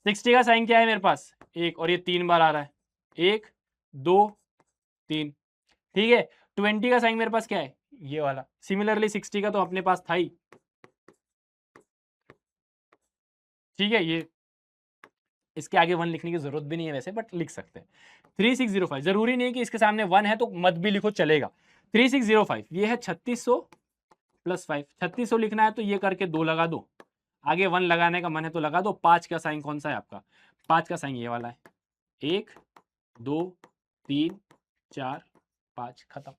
60 का साइन क्या है मेरे पास, एक, और ये 3 बार आ रहा है, 1 2 3। ठीक है, 20 का साइन मेरे पास क्या है, ये वाला। सिमिलरली 60 का तो अपने पास था ही। ठीक है, ये इसके आगे 1 लिखने की जरूरत भी नहीं है वैसे, बट लिख सकते हैं। 3605, जरूरी नहीं है कि इसके सामने 1 है तो मत भी लिखो, चलेगा। 3605 ये है 3600 प्लस 5। 3600 लिखना है तो ये करके 2 लगा दो, आगे 1 लगाने का मन है तो लगा दो। 5 का साइन कौन सा है आपका, 5 का साइन ये वाला है, 1 2 3 4 5, खत्म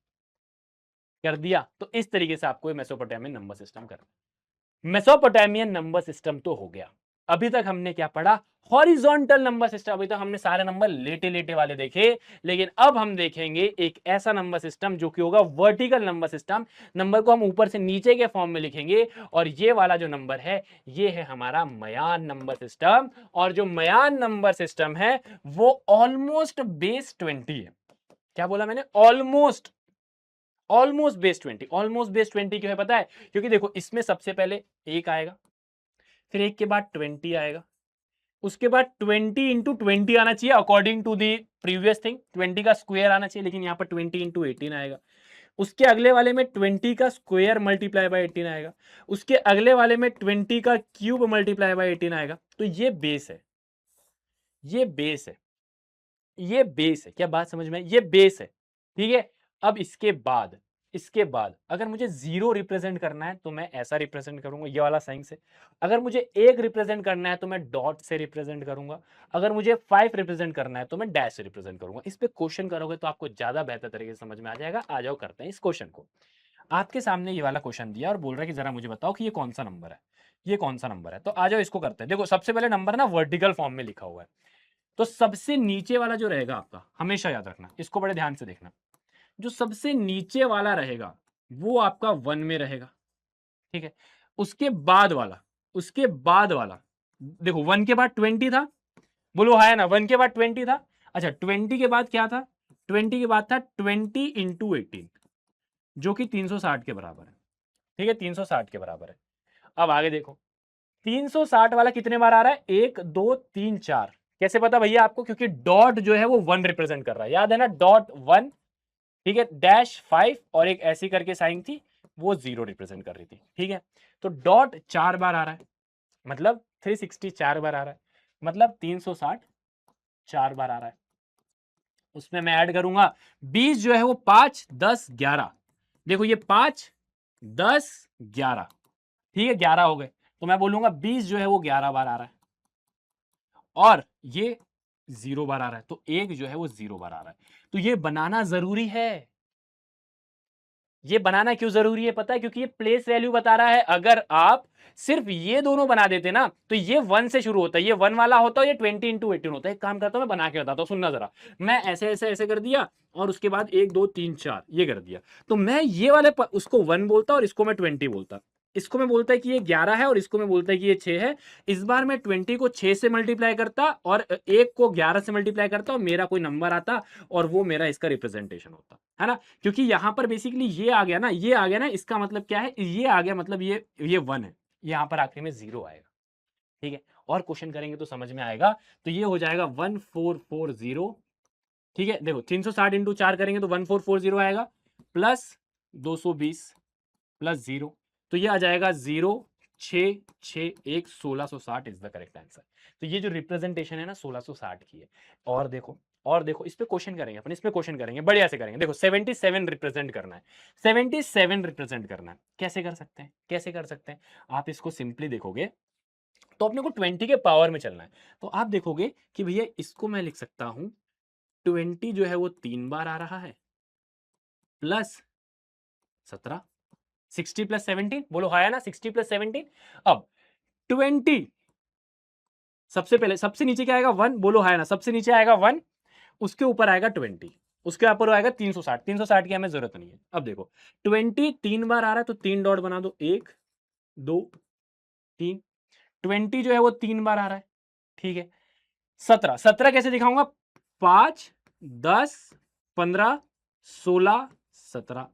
कर दिया। तो इस तरीके से आपको मेसोपोटामियन नंबर सिस्टम करना। मेसोपोटामियन नंबर सिस्टम तो हो गया। अभी तक हमने क्या पढ़ा? Horizontal number system. अभी तक हमने सारे नंबर लेटे लेटे वाले देखे, लेकिन अब हम देखेंगे एक ऐसा नंबर सिस्टम जो कि होगा वर्टिकल नंबर सिस्टम। नंबर को हम ऊपर से नीचे के फॉर्म में लिखेंगे, और ये वाला जो नंबर है ये है हमारा मयान नंबर सिस्टम। और जो मयान नंबर सिस्टम है वो ऑलमोस्ट बेस 20 है। क्या बोला मैंने? Almost base 20। ऑलमोस्ट बेस 20 क्यों है पता है? क्योंकि देखो इसमें सबसे पहले एक आएगा, फिर एक के बाद 20 आएगा, उसके बाद 20 इंटू 20 आना चाहिए according to the previous thing, 20 का स्क्वायर आना चाहिए, लेकिन यहाँ पर 20 इंटू 18 आएगा। उसके अगले वाले में 20 का स्क्वायर मल्टीप्लाई बाय 18 आएगा, उसके अगले वाले में 20 का क्यूब मल्टीप्लाई बाय 18 आएगा। तो ये बेस है, ये बेस है, ये बेस है। क्या बात समझ में? ये बेस है, ठीक है। अब इसके बाद अगर मुझे जीरो रिप्रेजेंट करना है तो मैं ऐसा रिप्रेजेंट करूंगा, ये वाला साइन से। अगर मुझे एक रिप्रेजेंट करना है तो मैं डॉट से रिप्रेजेंट करूंगा। अगर मुझे 5 रिप्रेजेंट करना है तो मैं डैश से रिप्रेजेंट करूंगा। इस पे क्वेश्चन करोगे तो आपको ज्यादा बेहतर तरीके से समझ में आ जाएगा। आ जाओ करते हैं इस क्वेश्चन को। आपके सामने ये वाला क्वेश्चन दिया और बोल रहा है कि जरा मुझे बताओ कि ये कौन सा नंबर है, ये कौन सा नंबर है। तो आ जाओ इसको करते हैं। देखो सबसे पहले नंबर ना वर्टिकल फॉर्म में लिखा हुआ है, तो सबसे नीचे वाला जो रहेगा आपका, हमेशा याद रखना, इसको बड़े ध्यान से देखना। जो सबसे नीचे वाला रहेगा वो आपका 1 में रहेगा, ठीक है। उसके बाद वाला देखो 1 के बाद 20 था, बोलो हाँ है ना, 1 के बाद 20 था। अच्छा 20 के बाद क्या था? 20 के बाद था 20 इंटू 18, जो कि 360 के बराबर है, ठीक है, 360 के बराबर है। अब आगे देखो 360 वाला कितने बार आ रहा है? 1 2 3 4। कैसे पता भैया आपको? क्योंकि डॉट जो है वो 1 रिप्रेजेंट कर रहा है, याद है ना, डॉट 1, ठीक है, डैश 5 और एक ऐसी करके साइन थी वो 0 रिप्रेजेंट कर रही थी, ठीक है। तो डॉट 4 बार आ रहा है, मतलब 360 4 बार आ रहा है, मतलब 360 4 बार आ रहा है। उसमें मैं ऐड करूंगा 20 जो है वो 5 10 11। देखो ये 5 10 11, ठीक है, 11 हो गए। तो मैं बोलूंगा 20 जो है वो 11 बार आ रहा है, और ये 0 बार आ रहा है, तो एक जो है वो 0 बार आ रहा है। तो ये बनाना जरूरी है। ये बनाना क्यों जरूरी है पता है? क्योंकि ये प्लेस वैल्यू बता रहा है। अगर आप सिर्फ ये दोनों बना देते ना तो ये 1 से शुरू होता है, ये 1 वाला होता है, ये 20 इंटू 18 होता है। एक काम करता हूं, मैं बना के बताता हूं, सुनना जरा। मैं ऐसे ऐसे ऐसे कर दिया और उसके बाद 1 2 3 4 ये कर दिया, तो मैं ये वाले उसको 1 बोलता और इसको मैं 20 बोलता। इसको मैं बोलता है कि ये 11 है और इसको मैं बोलता है कि ये 6 है। इस बार मैं 20 को 6 से मल्टीप्लाई करता और 1 को 11 से मल्टीप्लाई करता और मेरा कोई नंबर आता और वो मेरा इसका रिप्रेजेंटेशन होता है ना। क्योंकि यहां पर बेसिकली ये आ गया ना, ये आ गया ना, इसका मतलब क्या है? ये आ गया मतलब ये 1 है, यहां पर आखिरी में 0 आएगा, ठीक है। और क्वेश्चन करेंगे तो समझ में आएगा। तो ये हो जाएगा 1440, ठीक है। देखो 360 इंटू 4 करेंगे तो 1440 आएगा, प्लस 220 प्लस 0, तो ये आ जाएगा 0 6 6 1 1660 इज द करेक्ट आंसर। तो ये जो रिप्रेजेंटेशन है ना 1660 की है। और देखो, इस पे क्वेश्चन करेंगे अपन, इस पे क्वेश्चन करेंगे, बढ़िया से करेंगे। देखो 77 रिप्रेजेंट करना है, 77 रिप्रेजेंट करना है। कैसे कर सकते हैं? कैसे कर सकते हैं? आप इसको सिंपली देखोगे तो अपने को 20 के पावर में चलना है। तो आप देखोगे कि भैया इसको मैं लिख सकता हूं 20 जो है वो 3 बार आ रहा है, प्लस 17, 60 प्लस 17, बोलो हाँ है ना, 60 प्लस 17। अब 20, सबसे पहले सबसे नीचे क्या आएगा? 1, बोलो हाँ है ना, सबसे नीचे आएगा 1, उसके ऊपर आएगा 20, उसके ऊपर आएगा 360। 360 की हमें जरूरत नहीं है। अब देखो 20 3 बार आ रहा है तो 3 डॉट बना दो, 1 2 3। 20 जो है वो 3 बार आ रहा है, ठीक है। 17, 17 कैसे दिखाऊंगा? 5 10 15 16 17,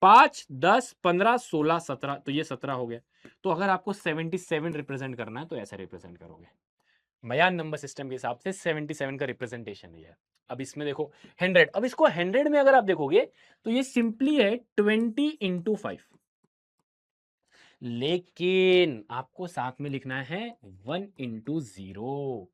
5 10 15 16 17, तो ये 17 हो गया। तो अगर आपको 77 रिप्रेजेंट करना है तो ऐसे रिप्रेजेंट करोगे। मयान नंबर सिस्टम के हिसाब से 77 का रिप्रेजेंटेशन ये है। अब इसमें देखो 100, अब इसको 100 में अगर आप देखोगे तो ये सिंपली है 20 इंटू 5, लेकिन आपको साथ में लिखना है 1 इंटू 0।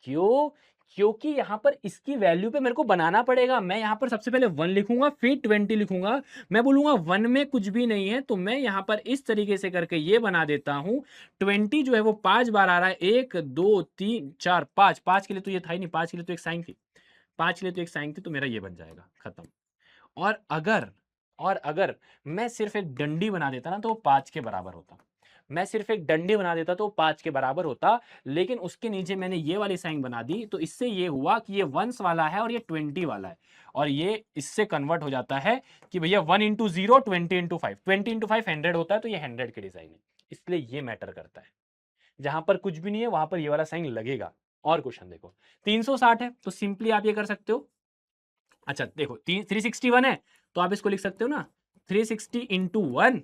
क्यों? क्योंकि यहां पर इसकी वैल्यू पे मेरे को बनाना पड़ेगा। मैं यहां पर सबसे पहले 1 लिखूंगा, फिर 20 लिखूंगा। मैं बोलूंगा 1 में कुछ भी नहीं है, तो मैं यहां पर इस तरीके से करके ये बना देता हूं। 20 जो है वो 5 बार आ रहा है, 1 2 3 4 5, 5 के लिए तो ये था ही नहीं, 5 के लिए तो एक साइन थी, 5 के लिए तो एक साइन थी, तो मेरा ये बन जाएगा, खत्म। और अगर मैं सिर्फ एक डंडी बना देता ना तो वो 5 के बराबर होता। मैं सिर्फ एक डंडी बना देता तो 5 के बराबर होता, लेकिन उसके नीचे मैंने ये वाली साइन बना दी, तो इससे ये हुआ कि ये वंस वाला है और ये 20 वाला है, और ये इससे कन्वर्ट हो जाता है कि भैया 1 इंटू 0 20 इंटू 5, 20 इंटू 5 100 होता है, तो ये 100 की डिजाइन है, इसलिए ये मैटर करता है। जहां पर कुछ भी नहीं है वहां पर ये वाला साइन लगेगा। और क्वेश्चन देखो, 360 है तो सिंपली आप ये कर सकते हो, अच्छा देखो 361 है तो आप इसको लिख सकते हो ना 360 इंटू 1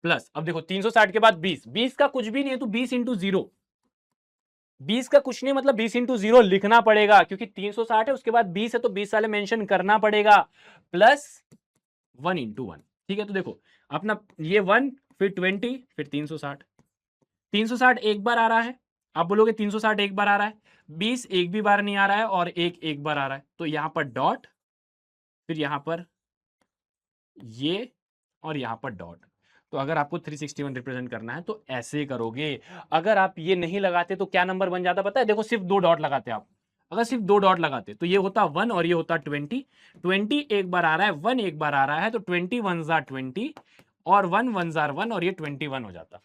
प्लस, अब देखो 360 के बाद 20, 20 का कुछ भी नहीं है तो 20 इंटू 0, 20 का कुछ नहीं मतलब 20 इंटू 0 लिखना पड़ेगा, क्योंकि 360 है उसके बाद 20 है तो 20 वाले मेंशन करना पड़ेगा, प्लस 1 इंटू 1। ठीक है, तो देखो अपना ये 1 फिर 20 फिर 360, 360 एक बार आ रहा है, आप बोलोगे 360 एक बार आ रहा है, 20 एक भी बार नहीं आ रहा है और एक बार आ रहा है, तो यहां पर डॉट, फिर यहां पर ये और यहां पर डॉट। तो अगर आपको 361 रिप्रेजेंट करना है तो ऐसे करोगे। अगर आप ये नहीं लगाते तो क्या नंबर बन जाता पता है, देखो सिर्फ 2 डॉट लगाते आप, अगर सिर्फ 2 डॉट लगाते तो ये होता 1 और ये होता 20, 20 एक बार आ रहा है 1 एक बार आ रहा है, तो 20 1 जार 20 और 1 1 जार 1 और ये 21 हो जाता।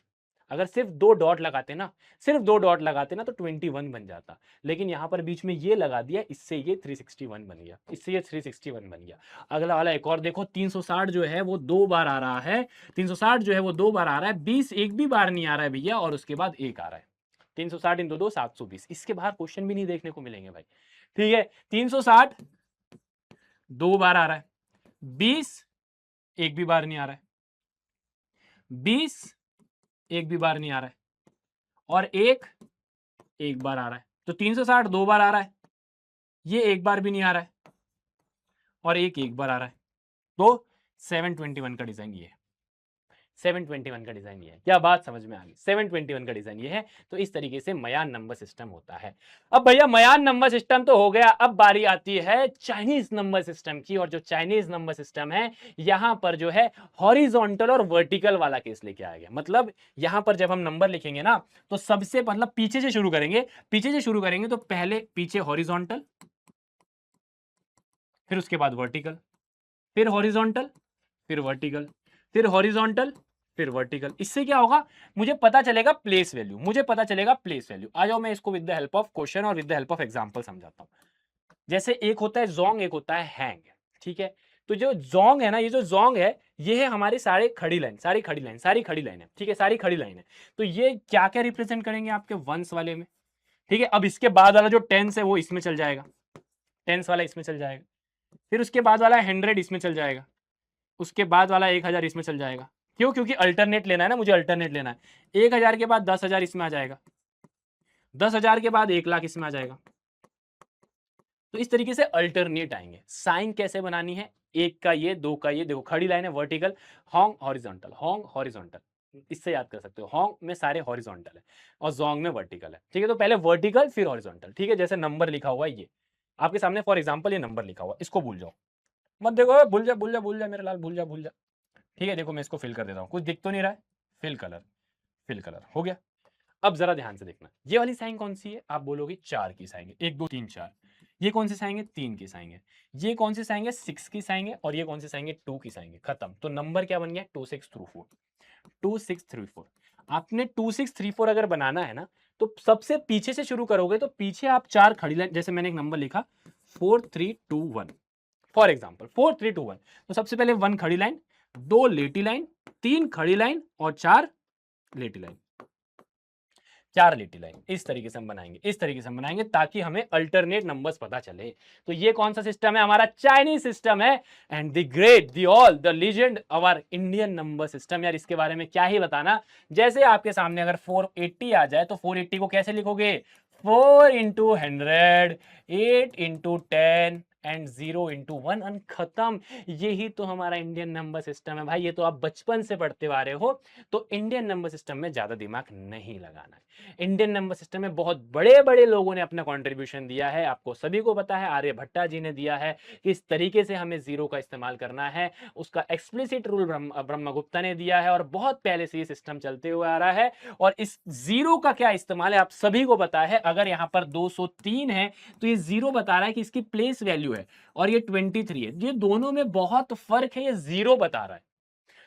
अगर सिर्फ 2 डॉट लगाते ना, सिर्फ 2 डॉट लगाते ना तो 21 बन जाता, लेकिन यहां पर बीच में ये लगा दिया, इससे ये 361 बन गया, इससे ये 361 बन गया। अगला वाला एक और देखो, 360 जो है वो 2 बार आ रहा है, 360 जो है वो 2 बार आ रहा है, 20 एक भी बार नहीं आ रहा है भैया, और उसके बाद एक आ रहा है, 360 इंटू 2 720, इसके बाहर क्वेश्चन भी नहीं देखने को मिलेंगे भाई। ठीक है, 360 2 बार आ रहा है, 20 एक भी बार नहीं आ रहा है, 20 एक भी बार नहीं आ रहा है, और एक बार आ रहा है, तो 360 2 बार आ रहा है, ये एक बार भी नहीं आ रहा है, और एक बार आ रहा है, तो 721 का डिजाइन ये है, 721 का डिजाइन ये है। क्या बात समझ में आ गई? 721 का डिजाइन ये है। तो इस तरीके से मयान नंबर सिस्टम होता है। अब भैया मयान नंबर सिस्टम तो हो गया, अब बारी आती है चाइनीज नंबर सिस्टम की, और जो चाइनीज नंबर सिस्टम है यहां पर जो है हॉरिजॉन्टल और वर्टिकल वाला केस लेके आया गया। मतलब यहां पर जब हम नंबर लिखेंगे ना तो सबसे मतलब पीछे से शुरू करेंगे, पीछे से शुरू करेंगे तो पहले पीछे हॉरिजॉन्टल, फिर उसके बाद वर्टिकल, फिर हॉरिजॉन्टल, फिर वर्टिकल, फिर हॉरिजॉन्टल, फिर वर्टिकल। इससे क्या होगा, मुझे पता चलेगा प्लेस वैल्यू, मुझे पता चलेगा प्लेस वैल्यू। आ जाओ मैं इसको with the help of question और with the help of example समझाता हूं। जैसे एक होता है जोंग, एक होता है हैंग। ठीक है, तो जो जोंग है ना, ये जो जोंग है ये है हमारी सारी खड़ी लाइन, सारी खड़ी लाइन, सारी खड़ी लाइन है। ठीक है, सारी खड़ी लाइन है। तो ये क्या क्या रिप्रेजेंट करेंगे आपके वंस वाले में। ठीक है, अब इसके बाद वाला जो टेंस है वो इसमें चल जाएगा, टेंस वाला इसमें चल जाएगा, फिर उसके बाद वाला 100 इसमें चल जाएगा, उसके बाद वाला 1000 इसमें चल जाएगा। क्यों? क्योंकि अल्टरनेट लेना है ना, मुझे अल्टरनेट लेना है। 1000 के बाद 10,000 इसमें आ जाएगा, 10,000 के बाद 1,00,000 इसमें आ जाएगा। तो इस तरीके से अल्टरनेट आएंगे। साइन कैसे बनानी है, एक का ये, दो का ये, देखो खड़ी लाइन है vertical, Hong horizontal, Hong horizontal, इससे याद कर सकते हो। होंग में सारे हॉरिजॉन्टल है और जोंग में वर्टिकल है। ठीक है, तो पहले वर्टिकल फिर हॉरिजॉन्टल। ठीक है, जैसे नंबर लिखा हुआ है ये आपके सामने, फॉर एग्जाम्पल ये नंबर लिखा हुआ, इसको भूल जाओ मत, देखो भूल जा भूल जा भूल जा मेरे लाल, भूल जा भूल जा। ठीक है, देखो मैं इसको फिल कर देता हूँ, कुछ दिख तो नहीं रहा है, फिल कलर, फिल कलर हो गया। अब जरा ध्यान से देखना, ये वाली साइन कौन सी है, आप बोलोगे 4 की साइन है, 1 2 3 4। ये कौन सी साइन है, 3 की साइन है। ये कौन सी साइन है, 6 की साइन है। और ये कौन सी साइन है, 2 की साइन है। खत्म। तो नंबर क्या बन गया, 2 6 3 4, 2 6 3 4। आपने 2 6 3 4 अगर बनाना है ना तो सबसे पीछे से शुरू करोगे, तो पीछे आप 4 खड़ी लाइन, जैसे मैंने एक नंबर लिखा 4 3 2 1, फॉर एग्जाम्पल 4 3 2 1। तो सबसे पहले 1 खड़ी लाइन, 2 लेटी लाइन, 3 खड़ी लाइन और 4 लेटी लाइन, 4 लेटी लाइन। इस तरीके से हम बनाएंगे, इस तरीके से हम बनाएंगे ताकि हमें अल्टरनेट नंबर्स पता चले। तो ये कौन सा सिस्टम है, हमारा चाइनीज सिस्टम है। And the great, the all, the legend our Indian number system. यार इसके बारे में क्या ही बताना। जैसे आपके सामने अगर 480 आ जाए तो 480 को कैसे लिखोगे, 4 into 100, 8 into 10 and 0 into 1 and खत्म। यही तो हमारा इंडियन नंबर सिस्टम है भाई। ये तो आप बचपन से पढ़ते आ रहे हो। तो इंडियन नंबर सिस्टम में ज्यादा दिमाग नहीं लगाना है। इंडियन नंबर सिस्टम में बहुत बड़े बड़े लोगों ने अपना कंट्रीब्यूशन दिया है, आपको सभी को पता है। आर्यभट्टा जी ने दिया है कि इस तरीके से हमें जीरो का इस्तेमाल करना है। उसका एक्सप्लिसिट रूल ब्रह्मगुप्ता ने दिया है और बहुत पहले से ये सिस्टम चलते हुए आ रहा है। और इस जीरो का क्या इस्तेमाल है आप सभी को पता है। अगर यहां पर 203 है तो ये जीरो बता रहा है कि इसकी प्लेस वैल्यू है, और ये 23 है। ये दोनों में बहुत फर्क है, ये जीरो बता रहा है।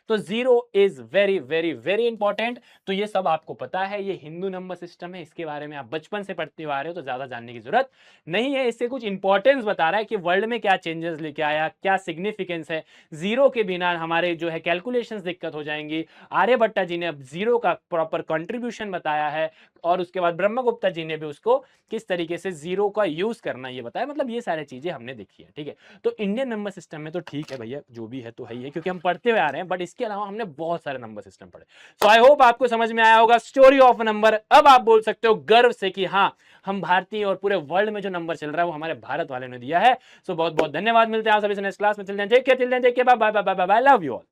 तो zero is very very very important. तो ये सब आपको पता है, ये हिंदू नंबर सिस्टम है, इसके बारे में आप बचपन से पढ़ते हुए आ रहे हो, तो ज्यादा जानने की जरूरत नहीं है। इससे कुछ इंपॉर्टेंस बता रहा है कि वर्ल्ड में क्या चेंजेस लेके आया, क्या सिग्निफिकेंस है। जीरो के बिना हमारे जो है कैलकुलेशंस दिक्कत हो जाएंगी। आर्यभट्टा जी ने अब जीरो का प्रॉपर कंट्रीब्यूशन बताया है, और उसके बाद ब्रह्मगुप्ता जी ने भी उसको किस तरीके से जीरो का यूज करना ये बताया। मतलब ये सारी चीजें हमने देखी है, ठीक है। तो इंडियन नंबर सिस्टम में तो ठीक है भैया, जो भी है तो है ही है, क्योंकि हम पढ़ते हुए आ रहे हैं, बट इसके अलावा हमने बहुत सारे नंबर सिस्टम पढ़े। सो आई होप आपको समझ में आया होगा स्टोरी ऑफ नंबर। अब आप बोल सकते हो गर्व से कि हाँ, हम भारतीय और पूरे वर्ल्ड में जो नंबर चल रहा है वो हमारे भारत वाले ने दिया है। सो बहुत बहुत धन्यवाद, मिलते हैं आप सभी से नेक्स्ट क्लास में। Till then take care, till then take care, bye bye bye bye, love you all.